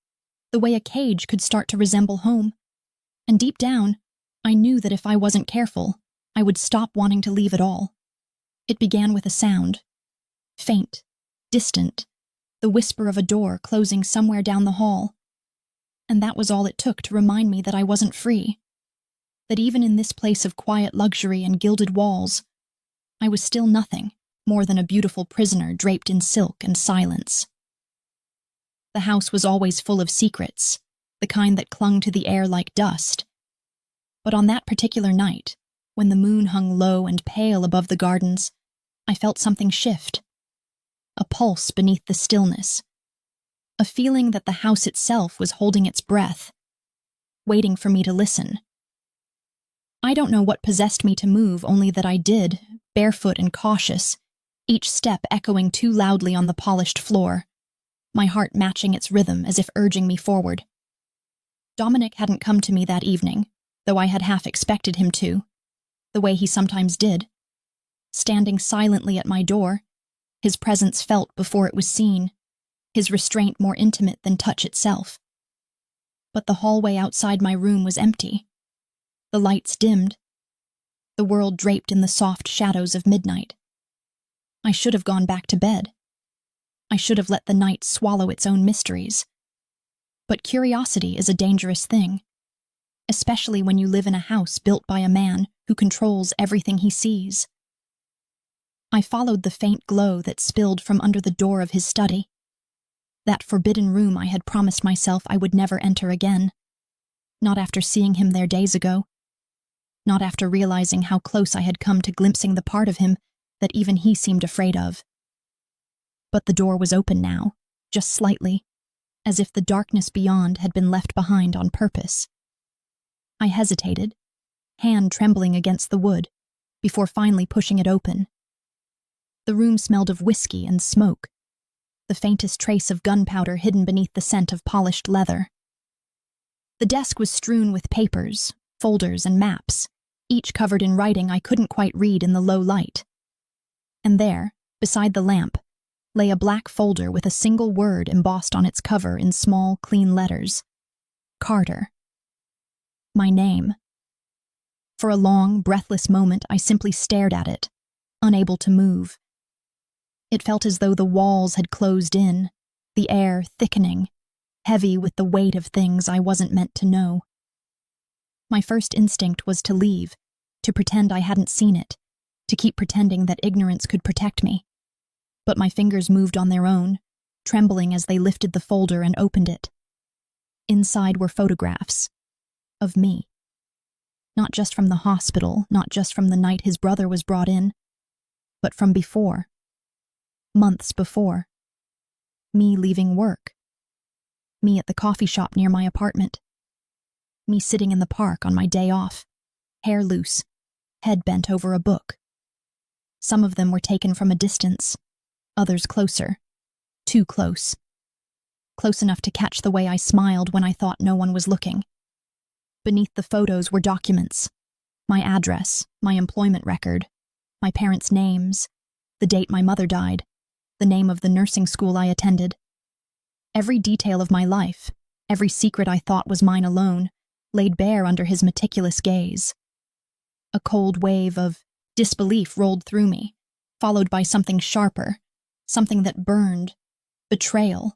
The way a cage could start to resemble home. And deep down, I knew that if I wasn't careful, I would stop wanting to leave at all. It began with a sound. Faint, distant, the whisper of a door closing somewhere down the hall. And that was all it took to remind me that I wasn't free. That even in this place of quiet luxury and gilded walls, I was still nothing more than a beautiful prisoner draped in silk and silence. The house was always full of secrets, the kind that clung to the air like dust. But on that particular night, when the moon hung low and pale above the gardens, I felt something shift. A pulse beneath the stillness. A feeling that the house itself was holding its breath, waiting for me to listen. I don't know what possessed me to move, only that I did, barefoot and cautious, each step echoing too loudly on the polished floor, my heart matching its rhythm as if urging me forward. Dominic hadn't come to me that evening, though I had half expected him to, the way he sometimes did. Standing silently at my door, his presence felt before it was seen, his restraint more intimate than touch itself. But the hallway outside my room was empty. The lights dimmed. The world draped in the soft shadows of midnight. I should have gone back to bed. I should have let the night swallow its own mysteries. But curiosity is a dangerous thing, especially when you live in a house built by a man who controls everything he sees. I followed the faint glow that spilled from under the door of his study. That forbidden room I had promised myself I would never enter again. Not after seeing him there days ago. Not after realizing how close I had come to glimpsing the part of him that even he seemed afraid of. But the door was open now, just slightly, as if the darkness beyond had been left behind on purpose. I hesitated, hand trembling against the wood, before finally pushing it open. The room smelled of whiskey and smoke, the faintest trace of gunpowder hidden beneath the scent of polished leather. The desk was strewn with papers, folders, and maps, each covered in writing I couldn't quite read in the low light. And there, beside the lamp, lay a black folder with a single word embossed on its cover in small, clean letters. Carter. My name. For a long, breathless moment, I simply stared at it, unable to move. It felt as though the walls had closed in, the air thickening, heavy with the weight of things I wasn't meant to know. My first instinct was to leave, to pretend I hadn't seen it, to keep pretending that ignorance could protect me. But my fingers moved on their own, trembling as they lifted the folder and opened it. Inside were photographs. Of me. Not just from the hospital, not just from the night his brother was brought in, but from before. Months before. Me leaving work. Me at the coffee shop near my apartment. Me sitting in the park on my day off, hair loose, head bent over a book. Some of them were taken from a distance, others closer. Too close. Close enough to catch the way I smiled when I thought no one was looking. Beneath the photos were documents. My address, my employment record, my parents' names, the date my mother died, the name of the nursing school I attended. Every detail of my life, every secret I thought was mine alone, laid bare under his meticulous gaze. A cold wave of disbelief rolled through me, followed by something sharper, something that burned, betrayal.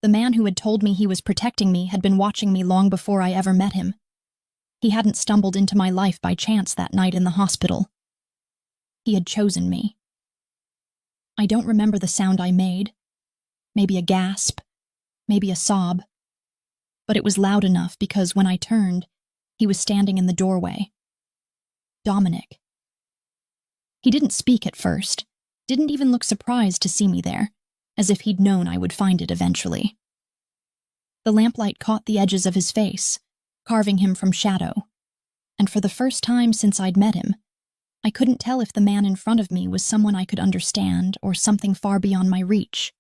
The man who had told me he was protecting me had been watching me long before I ever met him. He hadn't stumbled into my life by chance that night in the hospital. He had chosen me. I don't remember the sound I made. Maybe a gasp, maybe a sob. But it was loud enough because when I turned, he was standing in the doorway. Dominic. He didn't speak at first, didn't even look surprised to see me there, as if he'd known I would find it eventually. The lamplight caught the edges of his face, carving him from shadow, and for the first time since I'd met him, I couldn't tell if the man in front of me was someone I could understand or something far beyond my reach.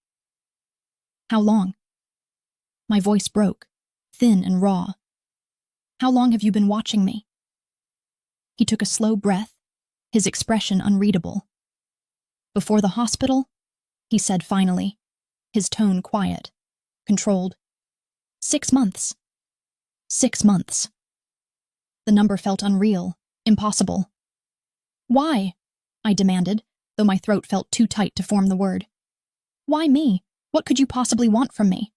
How long? My voice broke, thin and raw. How long have you been watching me? He took a slow breath, his expression unreadable. Before the hospital? He said finally. his tone quiet, controlled. 6 months. 6 months. The number felt unreal, impossible. Why? I demanded, though my throat felt too tight to form the word. Why me? What could you possibly want from me?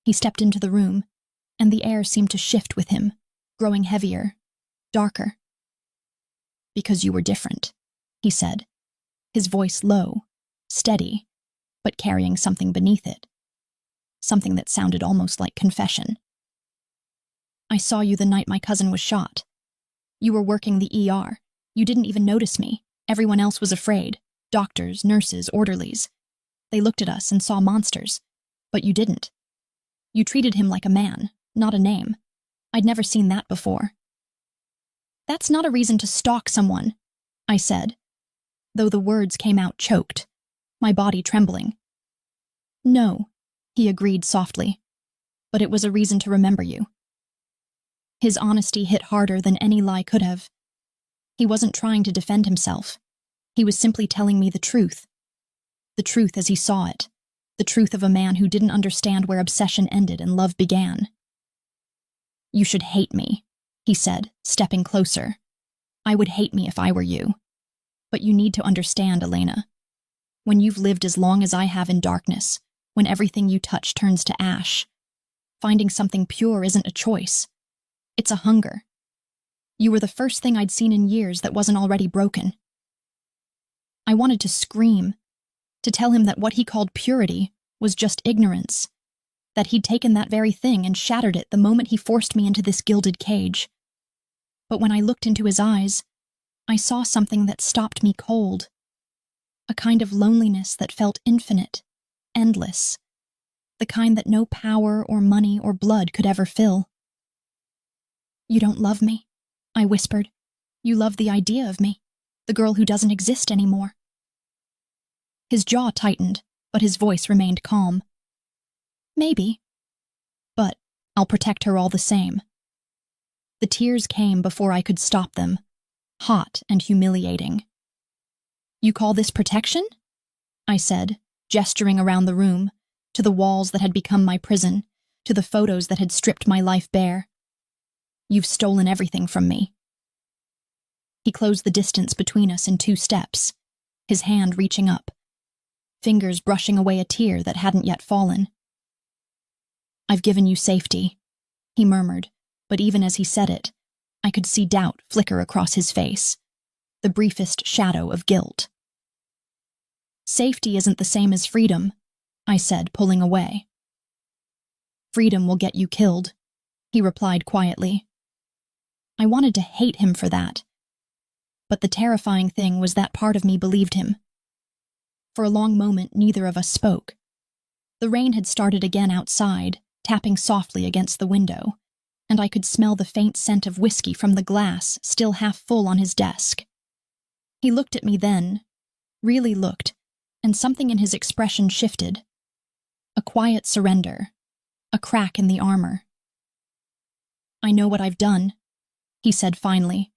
He stepped into the room, and the air seemed to shift with him, growing heavier, darker. Because you were different, he said, his voice low, steady, but carrying something beneath it. Something that sounded almost like confession. I saw you the night my cousin was shot. You were working the ER. You didn't even notice me. Everyone else was afraid. Doctors, nurses, orderlies. They looked at us and saw monsters. But you didn't. You treated him like a man, not a name. I'd never seen that before. That's not a reason to stalk someone, I said, though the words came out choked, my body trembling. No, he agreed softly, but it was a reason to remember you. His honesty hit harder than any lie could have. He wasn't trying to defend himself. He was simply telling me the truth as he saw it, the truth of a man who didn't understand where obsession ended and love began. You should hate me, he said, stepping closer. I would hate me if I were you. But you need to understand, Elena. When you've lived as long as I have in darkness, when everything you touch turns to ash, finding something pure isn't a choice. It's a hunger. You were the first thing I'd seen in years that wasn't already broken. I wanted to scream, to tell him that what he called purity was just ignorance, that he'd taken that very thing and shattered it the moment he forced me into this gilded cage. But when I looked into his eyes, I saw something that stopped me cold, a kind of loneliness that felt infinite, endless, the kind that no power or money or blood could ever fill. You don't love me, I whispered. You love the idea of me, the girl who doesn't exist anymore. His jaw tightened, but his voice remained calm. Maybe. But I'll protect her all the same. The tears came before I could stop them, hot and humiliating. You call this protection? I said, gesturing around the room, to the walls that had become my prison, to the photos that had stripped my life bare. You've stolen everything from me. He closed the distance between us in 2 steps, his hand reaching up, fingers brushing away a tear that hadn't yet fallen. I've given you safety, he murmured, but even as he said it, I could see doubt flicker across his face, the briefest shadow of guilt. Safety isn't the same as freedom, I said, pulling away. Freedom will get you killed, he replied quietly. I wanted to hate him for that. But the terrifying thing was that part of me believed him. For a long moment, neither of us spoke. The rain had started again outside, tapping softly against the window, and I could smell the faint scent of whiskey from the glass still half full on his desk. He looked at me then, really looked, and something in his expression shifted. A quiet surrender, a crack in the armor. I know what I've done, he said finally.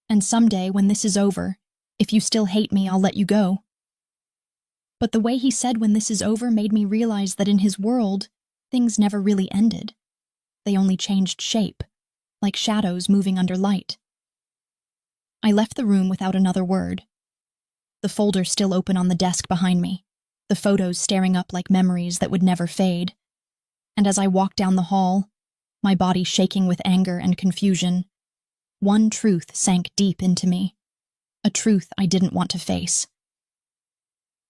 And someday, when this is over, if you still hate me, I'll let you go. But the way he said when this is over made me realize that in his world, things never really ended. They only changed shape, like shadows moving under light. I left the room without another word. The folder still open on the desk behind me, the photos staring up like memories that would never fade. And as I walked down the hall, my body shaking with anger and confusion, one truth sank deep into me, a truth I didn't want to face.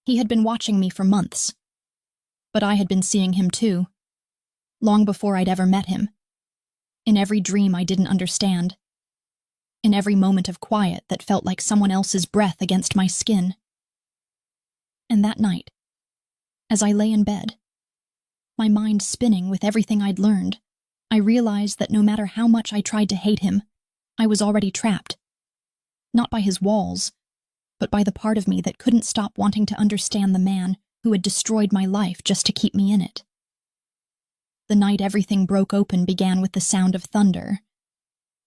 He had been watching me for months, but I had been seeing him too, long before I'd ever met him. In every dream I didn't understand, in every moment of quiet that felt like someone else's breath against my skin. And that night, as I lay in bed, my mind spinning with everything I'd learned, I realized that no matter how much I tried to hate him, I was already trapped. Not by his walls, but by the part of me that couldn't stop wanting to understand the man who had destroyed my life just to keep me in it. The night everything broke open began with the sound of thunder,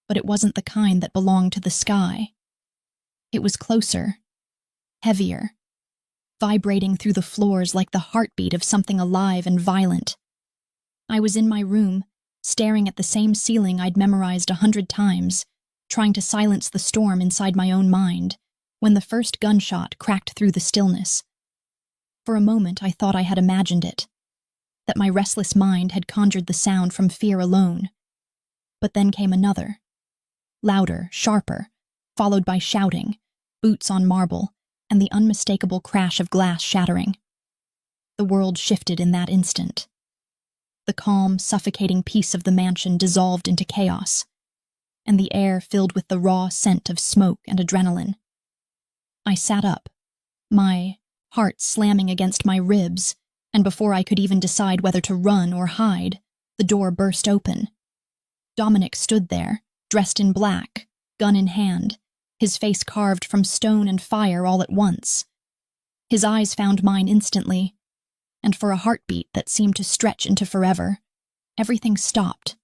but it wasn't the kind that belonged to the sky. It was closer, heavier, vibrating through the floors like the heartbeat of something alive and violent. I was in my room, staring at the same ceiling I'd memorized 100 times, trying to silence the storm inside my own mind, when the first gunshot cracked through the stillness. For a moment I thought I had imagined it, that my restless mind had conjured the sound from fear alone. But then came another, louder, sharper, followed by shouting, boots on marble, and the unmistakable crash of glass shattering. The world shifted in that instant. The calm, suffocating peace of the mansion dissolved into chaos, and the air filled with the raw scent of smoke and adrenaline. I sat up, my heart slamming against my ribs, and before I could even decide whether to run or hide, the door burst open. Dominic stood there, dressed in black, gun in hand, his face carved from stone and fire all at once. His eyes found mine instantly, and for a heartbeat that seemed to stretch into forever, everything stopped.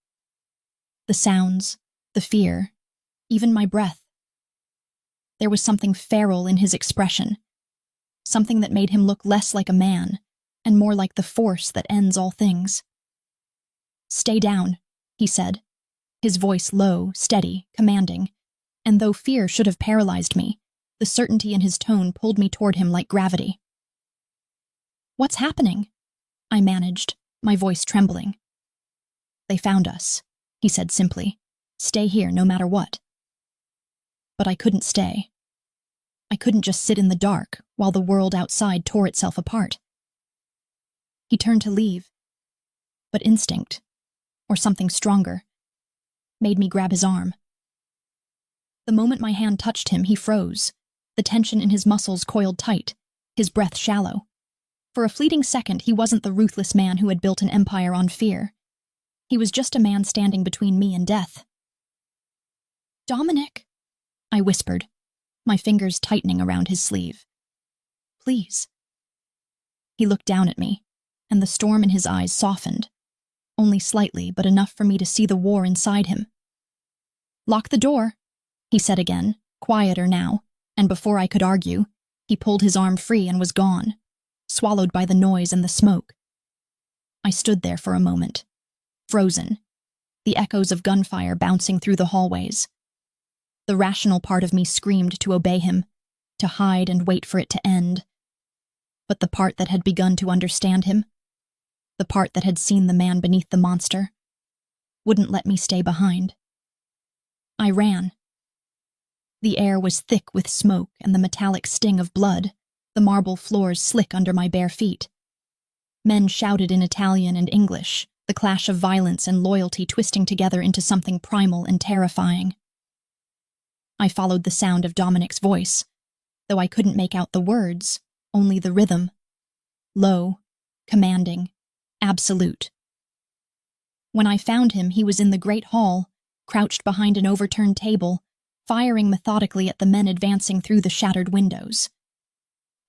The sounds, the fear, even my breath. There was something feral in his expression, something that made him look less like a man and more like the force that ends all things. "Stay down," he said, his voice low, steady, commanding, and though fear should have paralyzed me, the certainty in his tone pulled me toward him like gravity. "What's happening?" I managed, my voice trembling. "They found us," he said simply. "Stay here no matter what." But I couldn't stay. I couldn't just sit in the dark while the world outside tore itself apart. He turned to leave, but instinct, or something stronger, made me grab his arm. The moment my hand touched him, he froze, the tension in his muscles coiled tight, his breath shallow. For a fleeting second, he wasn't the ruthless man who had built an empire on fear. He was just a man standing between me and death. "Dominic," I whispered, my fingers tightening around his sleeve. "Please." He looked down at me, and the storm in his eyes softened, only slightly, but enough for me to see the war inside him. "Lock the door," he said again, quieter now, and before I could argue, he pulled his arm free and was gone, swallowed by the noise and the smoke. I stood there for a moment, frozen, the echoes of gunfire bouncing through the hallways. The rational part of me screamed to obey him, to hide and wait for it to end. But the part that had begun to understand him, the part that had seen the man beneath the monster, wouldn't let me stay behind. I ran. The air was thick with smoke and the metallic sting of blood, the marble floors slick under my bare feet. Men shouted in Italian and English, the clash of violence and loyalty twisting together into something primal and terrifying. I followed the sound of Dominic's voice, though I couldn't make out the words, only the rhythm. Low, commanding, absolute. When I found him, he was in the great hall, crouched behind an overturned table, firing methodically at the men advancing through the shattered windows.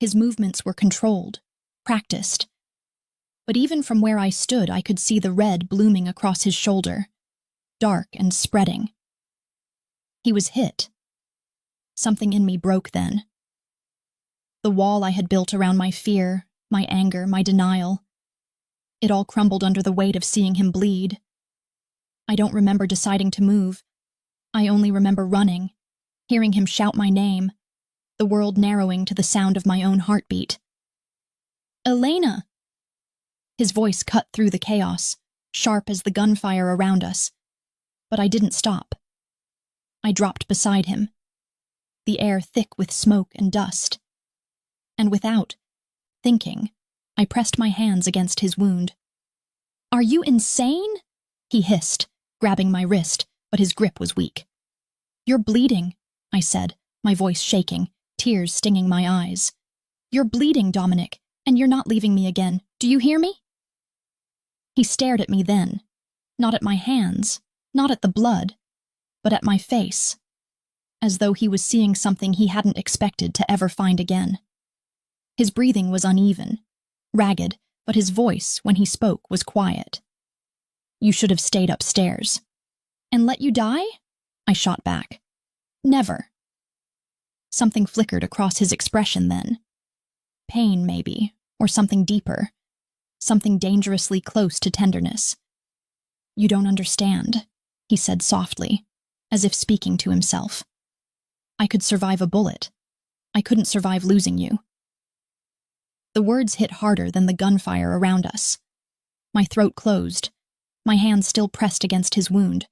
His movements were controlled, practiced, but even from where I stood I could see the red blooming across his shoulder, dark and spreading. He was hit. Something in me broke then. The wall I had built around my fear, my anger, my denial, it all crumbled under the weight of seeing him bleed. I don't remember deciding to move. I only remember running, hearing him shout my name, the world narrowing to the sound of my own heartbeat. "Elena!" His voice cut through the chaos, sharp as the gunfire around us. But I didn't stop. I dropped beside him, the air thick with smoke and dust. And without thinking, I pressed my hands against his wound. "Are you insane?" he hissed, grabbing my wrist, but his grip was weak. "You're bleeding," I said, my voice shaking, tears stinging my eyes. "You're bleeding, Dominic, and you're not leaving me again. Do you hear me?" He stared at me then, not at my hands, not at the blood, but at my face, as though he was seeing something he hadn't expected to ever find again. His breathing was uneven, ragged, but his voice, when he spoke, was quiet. "You should have stayed upstairs." "And let you die?" I shot back. "Never." Something flickered across his expression then. Pain, maybe, or something deeper. Something dangerously close to tenderness. "You don't understand," he said softly, as if speaking to himself. "I could survive a bullet. I couldn't survive losing you." The words hit harder than the gunfire around us. My throat closed, my hands still pressed against his wound,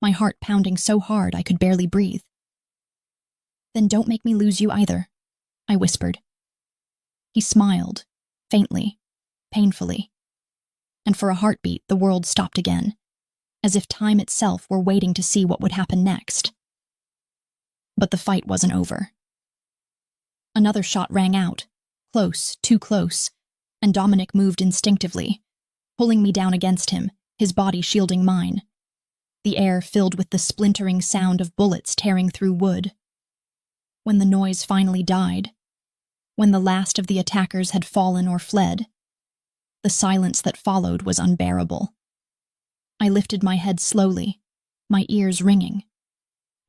my heart pounding so hard I could barely breathe. "Then don't make me lose you either," I whispered. He smiled, faintly, painfully, and for a heartbeat the world stopped again, as if time itself were waiting to see what would happen next. But the fight wasn't over. Another shot rang out, close, too close, and Dominic moved instinctively, pulling me down against him, his body shielding mine. The air filled with the splintering sound of bullets tearing through wood. When the noise finally died, when the last of the attackers had fallen or fled, the silence that followed was unbearable. I lifted my head slowly, my ears ringing,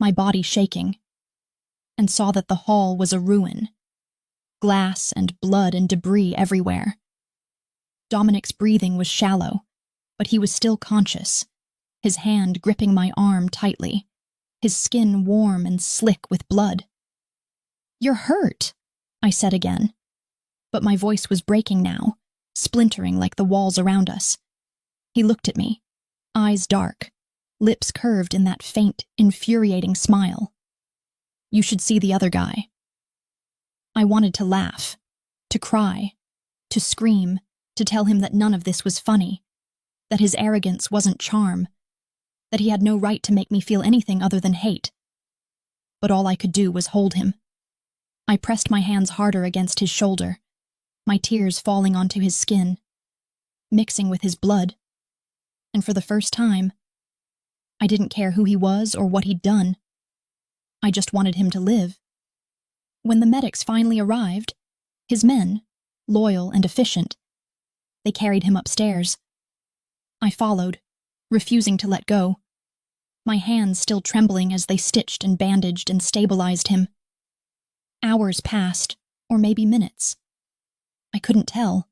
my body shaking, and saw that the hall was a ruin. Glass and blood and debris everywhere. Dominic's breathing was shallow, but he was still conscious, his hand gripping my arm tightly, his skin warm and slick with blood. "You're hurt," I said again, but my voice was breaking now, splintering like the walls around us. He looked at me, eyes dark, lips curved in that faint, infuriating smile. "You should see the other guy." I wanted to laugh, to cry, to scream, to tell him that none of this was funny, that his arrogance wasn't charm, that he had no right to make me feel anything other than hate. But all I could do was hold him. I pressed my hands harder against his shoulder, my tears falling onto his skin, mixing with his blood. And for the first time, I didn't care who he was or what he'd done. I just wanted him to live. When the medics finally arrived, his men, loyal and efficient, they carried him upstairs. I followed, refusing to let go, my hands still trembling as they stitched and bandaged and stabilized him. Hours passed, or maybe minutes. I couldn't tell.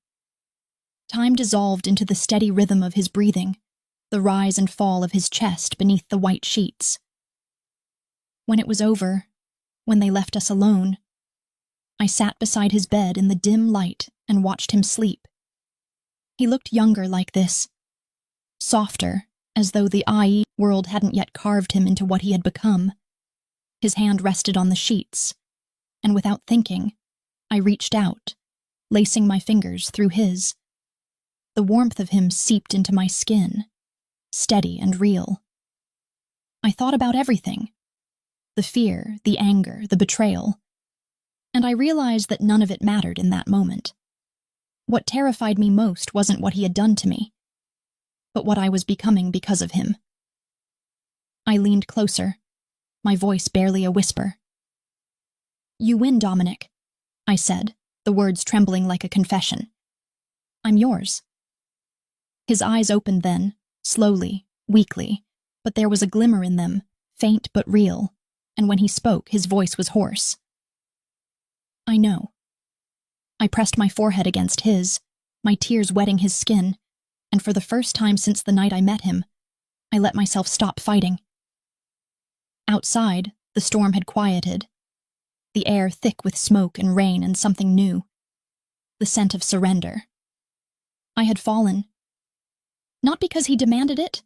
Time dissolved into the steady rhythm of his breathing, the rise and fall of his chest beneath the white sheets. When it was over, when they left us alone, I sat beside his bed in the dim light and watched him sleep. He looked younger like this, softer, as though the IE world hadn't yet carved him into what he had become. His hand rested on the sheets, and without thinking, I reached out, lacing my fingers through his. The warmth of him seeped into my skin, steady and real. I thought about everything. The fear, the anger, the betrayal. And I realized that none of it mattered in that moment. What terrified me most wasn't what he had done to me, but what I was becoming because of him. I leaned closer, my voice barely a whisper. "You win, Dominic," I said, the words trembling like a confession. "I'm yours." His eyes opened then, slowly, weakly, but there was a glimmer in them, faint but real, and when he spoke, his voice was hoarse. "I know." I pressed my forehead against his, my tears wetting his skin, and for the first time since the night I met him, I let myself stop fighting. Outside, the storm had quieted, the air thick with smoke and rain and something new, the scent of surrender. I had fallen. Not because he demanded it,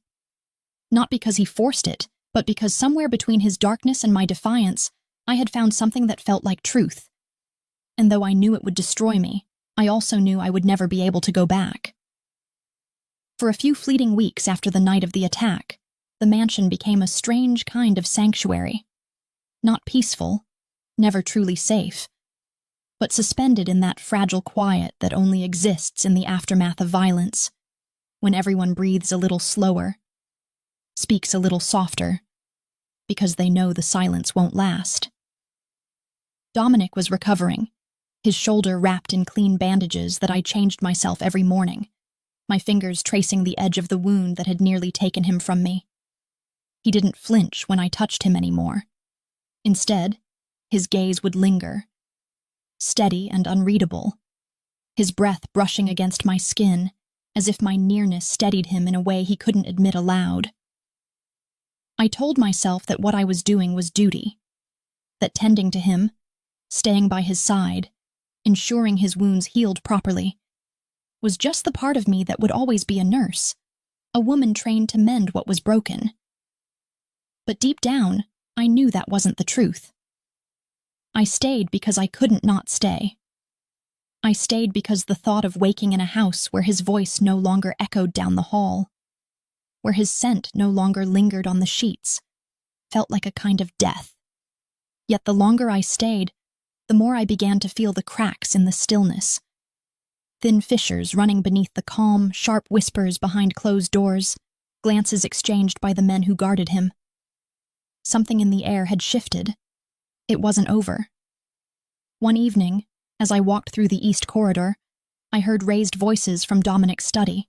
not because he forced it, but because somewhere between his darkness and my defiance, I had found something that felt like truth. And though I knew it would destroy me, I also knew I would never be able to go back. For a few fleeting weeks after the night of the attack, the mansion became a strange kind of sanctuary. Not peaceful, never truly safe, but suspended in that fragile quiet that only exists in the aftermath of violence, when everyone breathes a little slower, speaks a little softer, because they know the silence won't last. Dominic was recovering, his shoulder wrapped in clean bandages that I changed myself every morning, my fingers tracing the edge of the wound that had nearly taken him from me. He didn't flinch when I touched him anymore. Instead, his gaze would linger, steady and unreadable, his breath brushing against my skin, as if my nearness steadied him in a way he couldn't admit aloud. I told myself that what I was doing was duty, that tending to him, staying by his side, ensuring his wounds healed properly, was just the part of me that would always be a nurse, a woman trained to mend what was broken. But deep down, I knew that wasn't the truth. I stayed because I couldn't not stay. I stayed because the thought of waking in a house where his voice no longer echoed down the hall, where his scent no longer lingered on the sheets, felt like a kind of death. Yet the longer I stayed, the more I began to feel the cracks in the stillness. Thin fissures running beneath the calm, sharp whispers behind closed doors, glances exchanged by the men who guarded him. Something in the air had shifted. It wasn't over. One evening, as I walked through the east corridor, I heard raised voices from Dominic's study.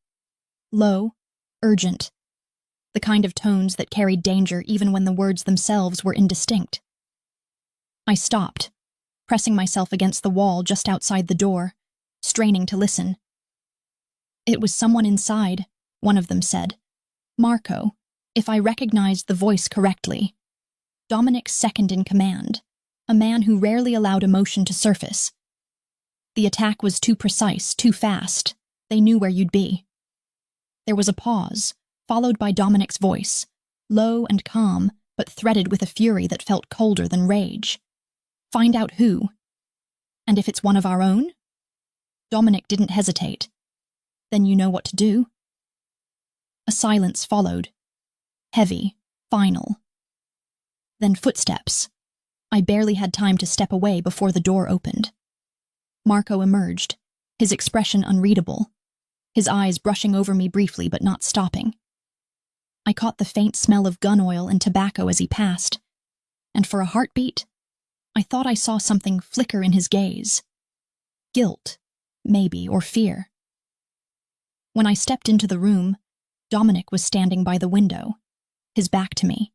Low, urgent, the kind of tones that carried danger even when the words themselves were indistinct. I stopped, pressing myself against the wall just outside the door, straining to listen. It was someone inside, one of them said. Marco, if I recognized the voice correctly. Dominic's second in command, a man who rarely allowed emotion to surface. The attack was too precise, too fast. They knew where you'd be. There was a pause, followed by Dominic's voice, low and calm, but threaded with a fury that felt colder than rage. Find out who. And if it's one of our own? Dominic didn't hesitate. Then you know what to do. A silence followed. Heavy, final. Then footsteps. I barely had time to step away before the door opened. Marco emerged, his expression unreadable, his eyes brushing over me briefly but not stopping. I caught the faint smell of gun oil and tobacco as he passed, and for a heartbeat, I thought I saw something flicker in his gaze. Guilt, maybe, or fear. When I stepped into the room, Dominic was standing by the window, his back to me,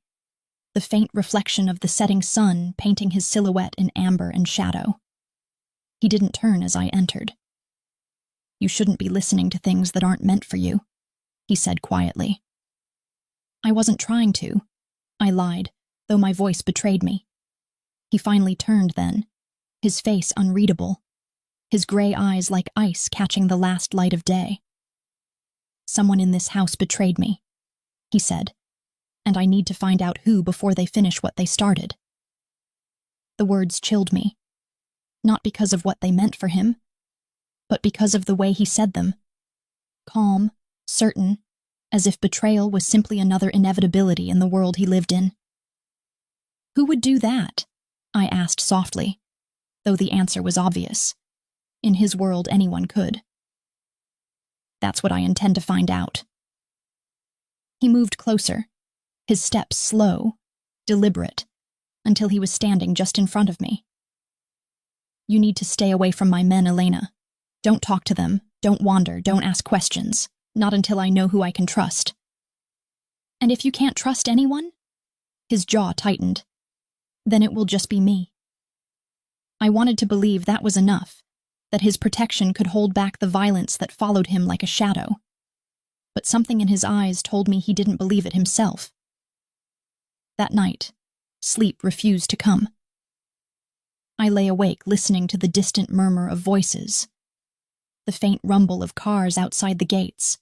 the faint reflection of the setting sun painting his silhouette in amber and shadow. He didn't turn as I entered. You shouldn't be listening to things that aren't meant for you, he said quietly. I wasn't trying to, I lied, though my voice betrayed me. He finally turned then, his face unreadable, his gray eyes like ice catching the last light of day. Someone in this house betrayed me, he said, and I need to find out who before they finish what they started. The words chilled me, not because of what they meant for him, but because of the way he said them. Calm, certain, as if betrayal was simply another inevitability in the world he lived in. Who would do that? I asked softly, though the answer was obvious. In his world, anyone could. That's what I intend to find out. He moved closer, his steps slow, deliberate, until he was standing just in front of me. You need to stay away from my men, Elena. Don't talk to them, don't wander, don't ask questions, not until I know who I can trust. And if you can't trust anyone? His jaw tightened. Then it will just be me. I wanted to believe that was enough, that his protection could hold back the violence that followed him like a shadow. But something in his eyes told me he didn't believe it himself. That night, sleep refused to come. I lay awake listening to the distant murmur of voices, the faint rumble of cars outside the gates,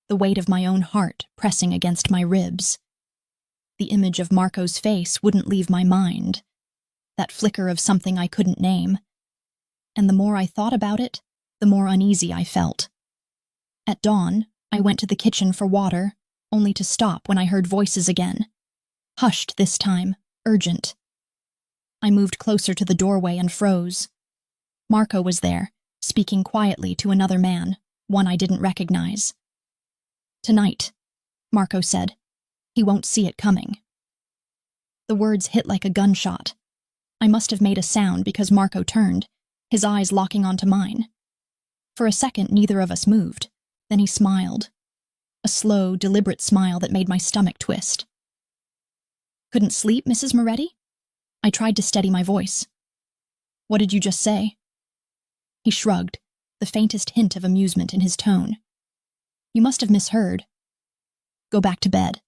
the weight of my own heart pressing against my ribs. The image of Marco's face wouldn't leave my mind, that flicker of something I couldn't name. And the more I thought about it, the more uneasy I felt. At dawn, I went to the kitchen for water, only to stop when I heard voices again. Hushed this time, urgent. I moved closer to the doorway and froze. Marco was there, speaking quietly to another man, one I didn't recognize. Tonight, Marco said. He won't see it coming. The words hit like a gunshot. I must have made a sound because Marco turned, his eyes locking onto mine. For a second, neither of us moved. Then he smiled. A slow, deliberate smile that made my stomach twist. Couldn't sleep, Mrs. Moretti? I tried to steady my voice. What did you just say? He shrugged, the faintest hint of amusement in his tone. "You must have misheard. Go back to bed."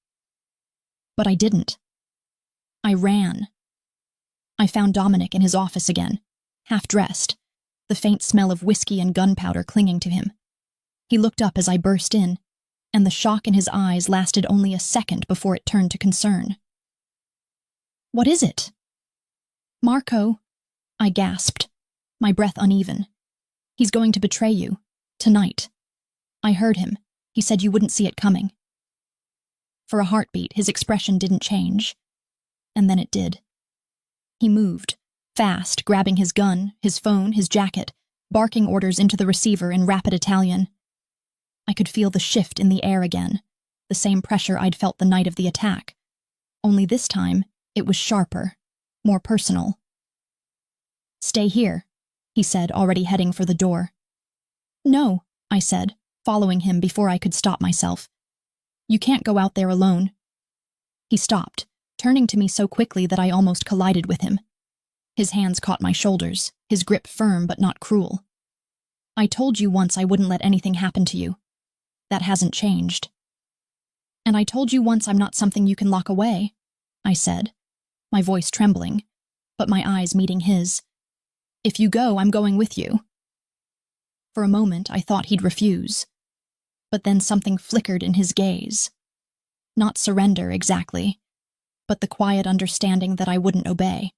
But I didn't. I ran. I found Dominic in his office again, half-dressed, the faint smell of whiskey and gunpowder clinging to him. He looked up as I burst in, and the shock in his eyes lasted only a second before it turned to concern. "What is it?" "Marco," I gasped, my breath uneven. "He's going to betray you. Tonight." I heard him. He said you wouldn't see it coming. For a heartbeat, his expression didn't change. And then it did. He moved, fast, grabbing his gun, his phone, his jacket, barking orders into the receiver in rapid Italian. I could feel the shift in the air again, the same pressure I'd felt the night of the attack. Only this time, it was sharper, more personal. "Stay here," he said, already heading for the door. "No," I said, following him before I could stop myself. "You can't go out there alone." He stopped, turning to me so quickly that I almost collided with him. His hands caught my shoulders, his grip firm but not cruel. "I told you once I wouldn't let anything happen to you. That hasn't changed." "And I told you once I'm not something you can lock away," I said, my voice trembling, but my eyes meeting his. "If you go, I'm going with you." For a moment, I thought he'd refuse. But then something flickered in his gaze. Not surrender, exactly, but the quiet understanding that I wouldn't obey.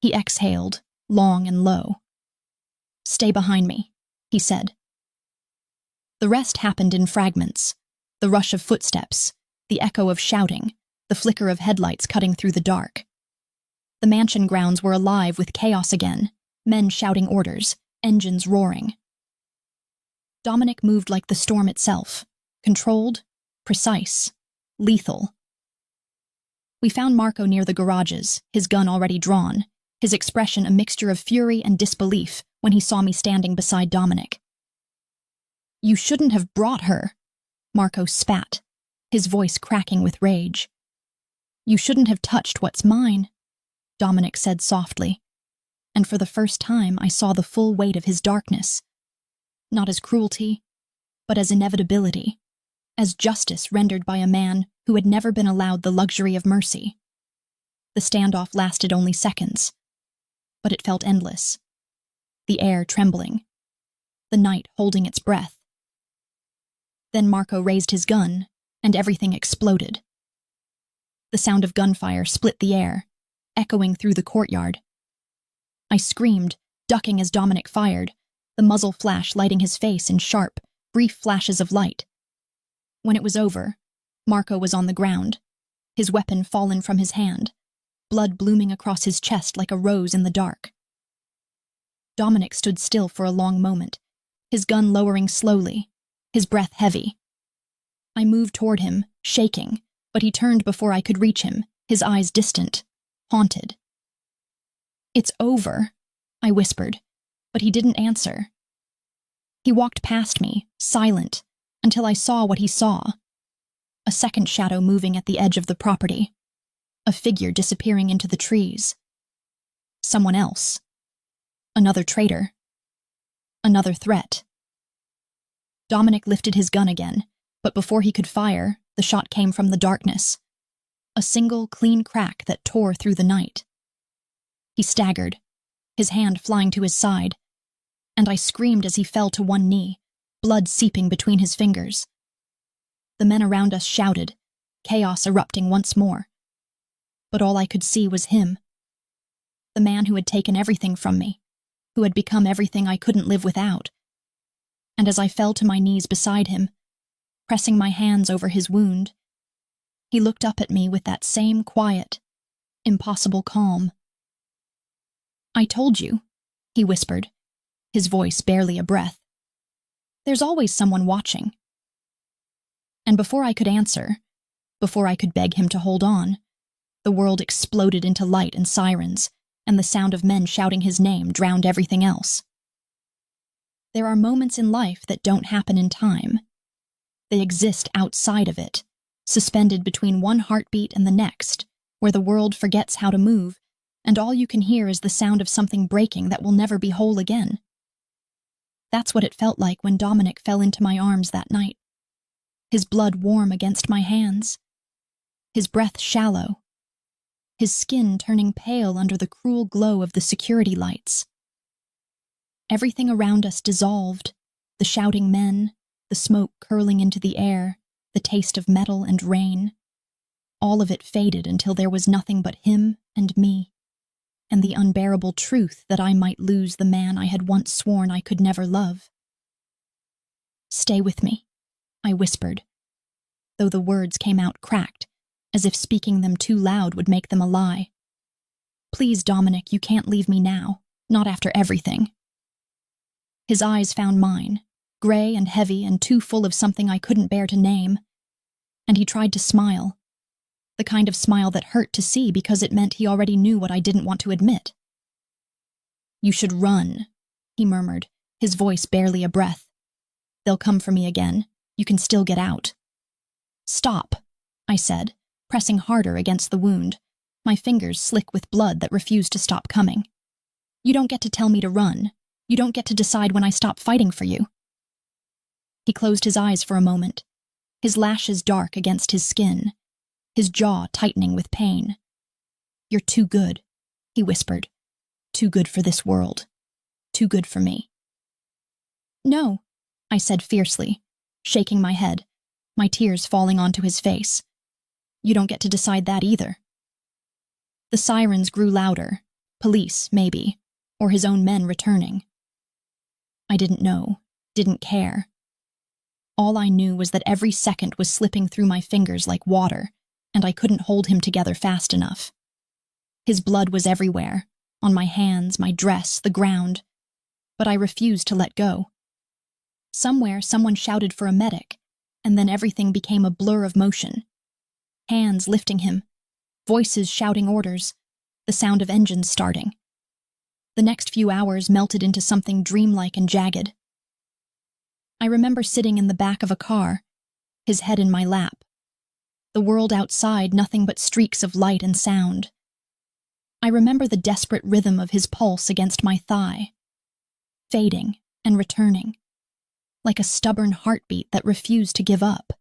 He exhaled, long and low. "Stay behind me," he said. The rest happened in fragments. The rush of footsteps, the echo of shouting, the flicker of headlights cutting through the dark. The mansion grounds were alive with chaos again, men shouting orders, engines roaring. Dominic moved like the storm itself, controlled, precise, lethal. We found Marco near the garages, his gun already drawn, his expression a mixture of fury and disbelief when he saw me standing beside Dominic. "You shouldn't have brought her," Marco spat, his voice cracking with rage. "You shouldn't have touched what's mine," Dominic said softly, and for the first time I saw the full weight of his darkness. Not as cruelty, but as inevitability, as justice rendered by a man who had never been allowed the luxury of mercy. The standoff lasted only seconds, but it felt endless. The air trembling, the night holding its breath. Then Marco raised his gun, and everything exploded. The sound of gunfire split the air, echoing through the courtyard. I screamed, ducking as Dominic fired, the muzzle flash lighting his face in sharp, brief flashes of light. When it was over, Marco was on the ground, his weapon fallen from his hand, blood blooming across his chest like a rose in the dark. Dominic stood still for a long moment, his gun lowering slowly, his breath heavy. I moved toward him, shaking, but he turned before I could reach him, his eyes distant, haunted. "It's over," I whispered, but he didn't answer. He walked past me, silent, until I saw what he saw. A second shadow moving at the edge of the property. A figure disappearing into the trees. Someone else. Another traitor. Another threat. Dominic lifted his gun again, but before he could fire, the shot came from the darkness. A single, clean crack that tore through the night. He staggered, his hand flying to his side, and I screamed as he fell to one knee, blood seeping between his fingers. The men around us shouted, chaos erupting once more. But all I could see was him. The man who had taken everything from me, who had become everything I couldn't live without. And as I fell to my knees beside him, pressing my hands over his wound, he looked up at me with that same quiet, impossible calm. "I told you," he whispered, his voice barely a breath. "There's always someone watching." And before I could answer, before I could beg him to hold on, the world exploded into light and sirens, and the sound of men shouting his name drowned everything else. There are moments in life that don't happen in time. They exist outside of it, suspended between one heartbeat and the next, where the world forgets how to move, and all you can hear is the sound of something breaking that will never be whole again. That's what it felt like when Dominic fell into my arms that night. His blood warm against my hands. His breath shallow. His skin turning pale under the cruel glow of the security lights. Everything around us dissolved, the shouting men, the smoke curling into the air, the taste of metal and rain. All of it faded until there was nothing but him and me, and the unbearable truth that I might lose the man I had once sworn I could never love. "Stay with me," I whispered, though the words came out cracked, as if speaking them too loud would make them a lie. "Please, Dominic, you can't leave me now, not after everything." His eyes found mine, gray and heavy and too full of something I couldn't bear to name, and he tried to smile, the kind of smile that hurt to see because it meant he already knew what I didn't want to admit. "You should run," he murmured, his voice barely a breath. "They'll come for me again. You can still get out." "Stop," I said, pressing harder against the wound, my fingers slick with blood that refused to stop coming. "You don't get to tell me to run. You don't get to decide when I stop fighting for you." He closed his eyes for a moment, his lashes dark against his skin, his jaw tightening with pain. "You're too good," he whispered. "Too good for this world. Too good for me." "No," I said fiercely, shaking my head, my tears falling onto his face. "You don't get to decide that either." The sirens grew louder, police, maybe, or his own men returning. I didn't know, didn't care. All I knew was that every second was slipping through my fingers like water, and I couldn't hold him together fast enough. His blood was everywhere, on my hands, my dress, the ground, but I refused to let go. Somewhere someone shouted for a medic, and then everything became a blur of motion. Hands lifting him, voices shouting orders, the sound of engines starting. The next few hours melted into something dreamlike and jagged. I remember sitting in the back of a car, his head in my lap. The world outside nothing but streaks of light and sound. I remember the desperate rhythm of his pulse against my thigh, fading and returning, like a stubborn heartbeat that refused to give up.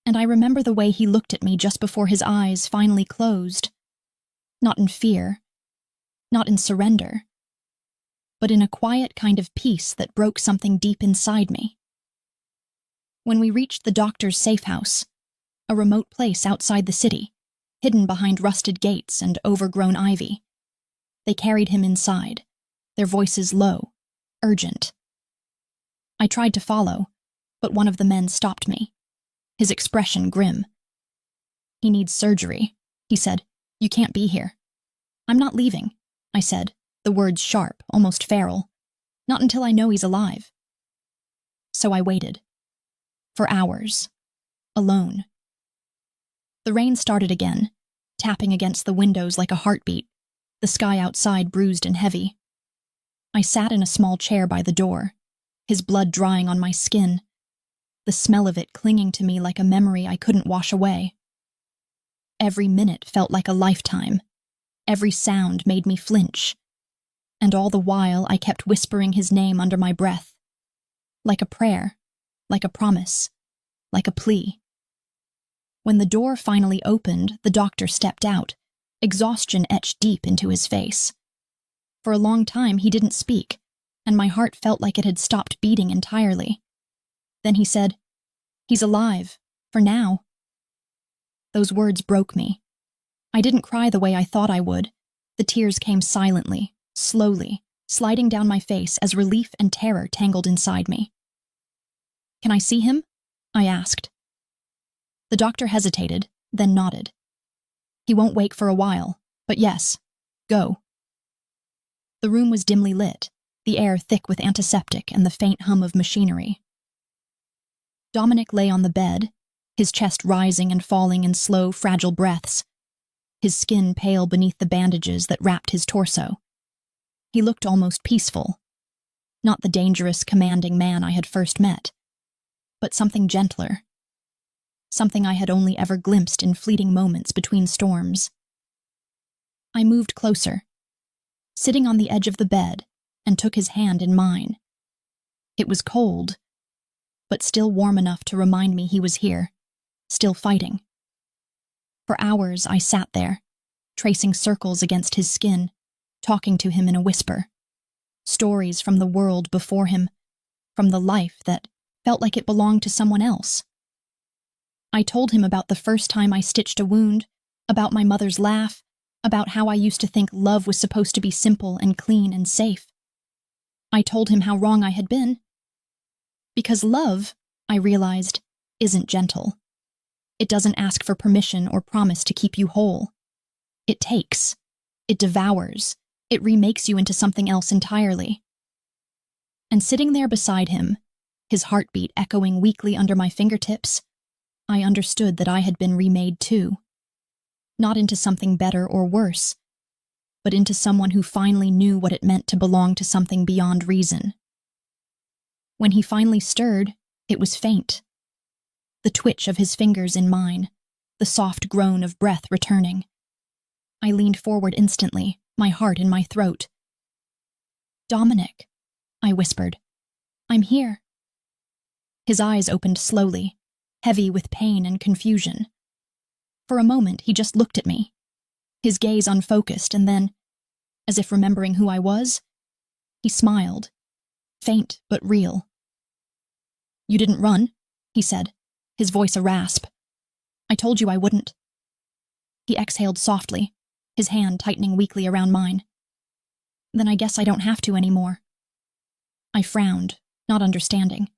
And I remember the way he looked at me just before his eyes finally closed, not in fear, not in surrender, but in a quiet kind of peace that broke something deep inside me. When we reached the doctor's safe house, a remote place outside the city, hidden behind rusted gates and overgrown ivy, they carried him inside, their voices low, urgent. I tried to follow, but one of the men stopped me, his expression grim. "He needs surgery," he said. "You can't be here." "I'm not leaving," I said, the words sharp, almost feral. "Not until I know he's alive." So I waited. For hours. Alone. The rain started again, tapping against the windows like a heartbeat, the sky outside bruised and heavy. I sat in a small chair by the door, his blood drying on my skin, the smell of it clinging to me like a memory I couldn't wash away. Every minute felt like a lifetime. Every sound made me flinch. And all the while I kept whispering his name under my breath. Like a prayer, like a promise, like a plea. When the door finally opened, the doctor stepped out, exhaustion etched deep into his face. For a long time he didn't speak, and my heart felt like it had stopped beating entirely. Then he said, "He's alive, for now." Those words broke me. I didn't cry the way I thought I would. The tears came silently, slowly, sliding down my face as relief and terror tangled inside me. "Can I see him?" I asked. The doctor hesitated, then nodded. "He won't wake for a while, but yes, go." The room was dimly lit, the air thick with antiseptic and the faint hum of machinery. Dominic lay on the bed, his chest rising and falling in slow, fragile breaths, his skin pale beneath the bandages that wrapped his torso. He looked almost peaceful, not the dangerous, commanding man I had first met, but something gentler, something I had only ever glimpsed in fleeting moments between storms. I moved closer, sitting on the edge of the bed, and took his hand in mine, It was cold, but still warm enough to remind me he was here, still fighting. For hours I sat there, tracing circles against his skin, talking to him in a whisper. Stories from the world before him, from the life that felt like it belonged to someone else. I told him about the first time I stitched a wound, about my mother's laugh, about how I used to think love was supposed to be simple and clean and safe. I told him how wrong I had been. Because love, I realized, isn't gentle. It doesn't ask for permission or promise to keep you whole. It takes. It devours. It remakes you into something else entirely. And sitting there beside him, his heartbeat echoing weakly under my fingertips, I understood that I had been remade too. Not into something better or worse, but into someone who finally knew what it meant to belong to something beyond reason. When he finally stirred, it was faint. The twitch of his fingers in mine, the soft groan of breath returning. I leaned forward instantly, my heart in my throat. "Dominic," I whispered. "I'm here." His eyes opened slowly, heavy with pain and confusion. For a moment, he just looked at me, his gaze unfocused, and then, as if remembering who I was, he smiled, faint but real. "You didn't run," he said, his voice a rasp. "I told you I wouldn't." He exhaled softly, his hand tightening weakly around mine. "Then I guess I don't have to anymore." I frowned, not understanding.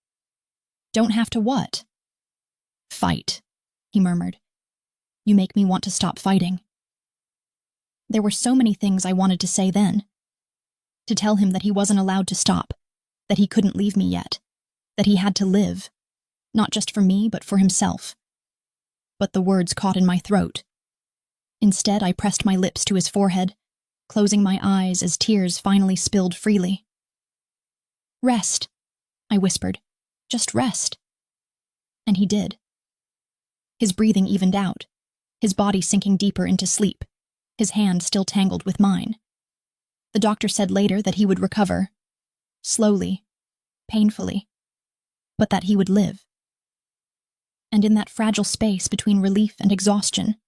"Don't have to what?" "Fight," he murmured. "You make me want to stop fighting." There were so many things I wanted to say then. To tell him that he wasn't allowed to stop, that he couldn't leave me yet, that he had to live, not just for me, but for himself. But the words caught in my throat. Instead, I pressed my lips to his forehead, closing my eyes as tears finally spilled freely. "Rest," I whispered. "Just rest." And he did. His breathing evened out, his body sinking deeper into sleep, his hand still tangled with mine. The doctor said later that he would recover, slowly, painfully, but that he would live. And in that fragile space between relief and exhaustion,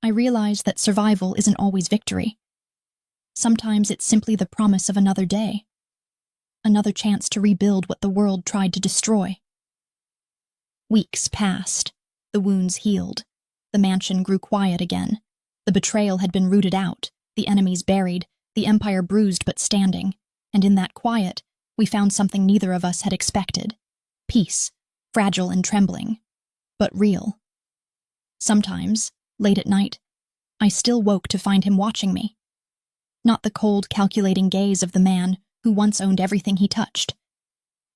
I realized that survival isn't always victory. Sometimes it's simply the promise of another day, another chance to rebuild what the world tried to destroy. Weeks passed, the wounds healed, the mansion grew quiet again, the betrayal had been rooted out, the enemies buried, the empire bruised but standing, and in that quiet, we found something neither of us had expected. Peace, fragile and trembling, but real. Sometimes, late at night, I still woke to find him watching me. Not the cold, calculating gaze of the man who once owned everything he touched,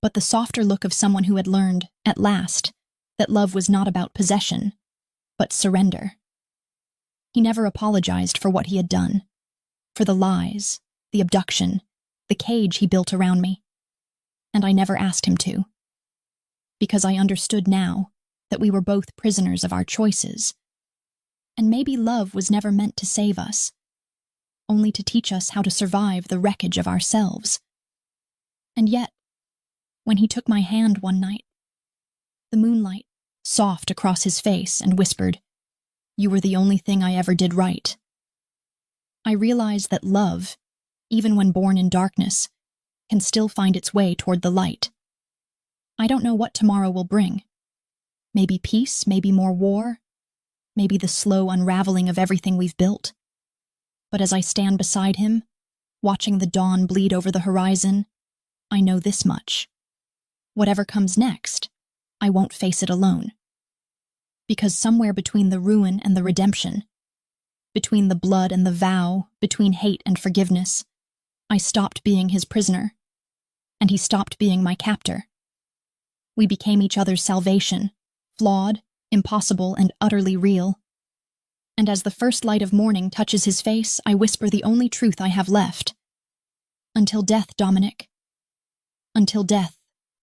but the softer look of someone who had learned, at last, that love was not about possession, but surrender. He never apologized for what he had done, for the lies, the abduction, the cage he built around me. And I never asked him to. Because I understood now that we were both prisoners of our choices. And maybe love was never meant to save us, only to teach us how to survive the wreckage of ourselves. And yet, when he took my hand one night, the moonlight soft across his face and whispered, "You were the only thing I ever did right," I realized that love, even when born in darkness, can still find its way toward the light. I don't know what tomorrow will bring. Maybe peace, maybe more war, maybe the slow unraveling of everything we've built. But as I stand beside him, watching the dawn bleed over the horizon, I know this much. Whatever comes next, I won't face it alone. Because somewhere between the ruin and the redemption, between the blood and the vow, between hate and forgiveness, I stopped being his prisoner, and he stopped being my captor. We became each other's salvation, flawed, impossible, and utterly real. And as the first light of morning touches his face, I whisper the only truth I have left. Until death, Dominic. Until death.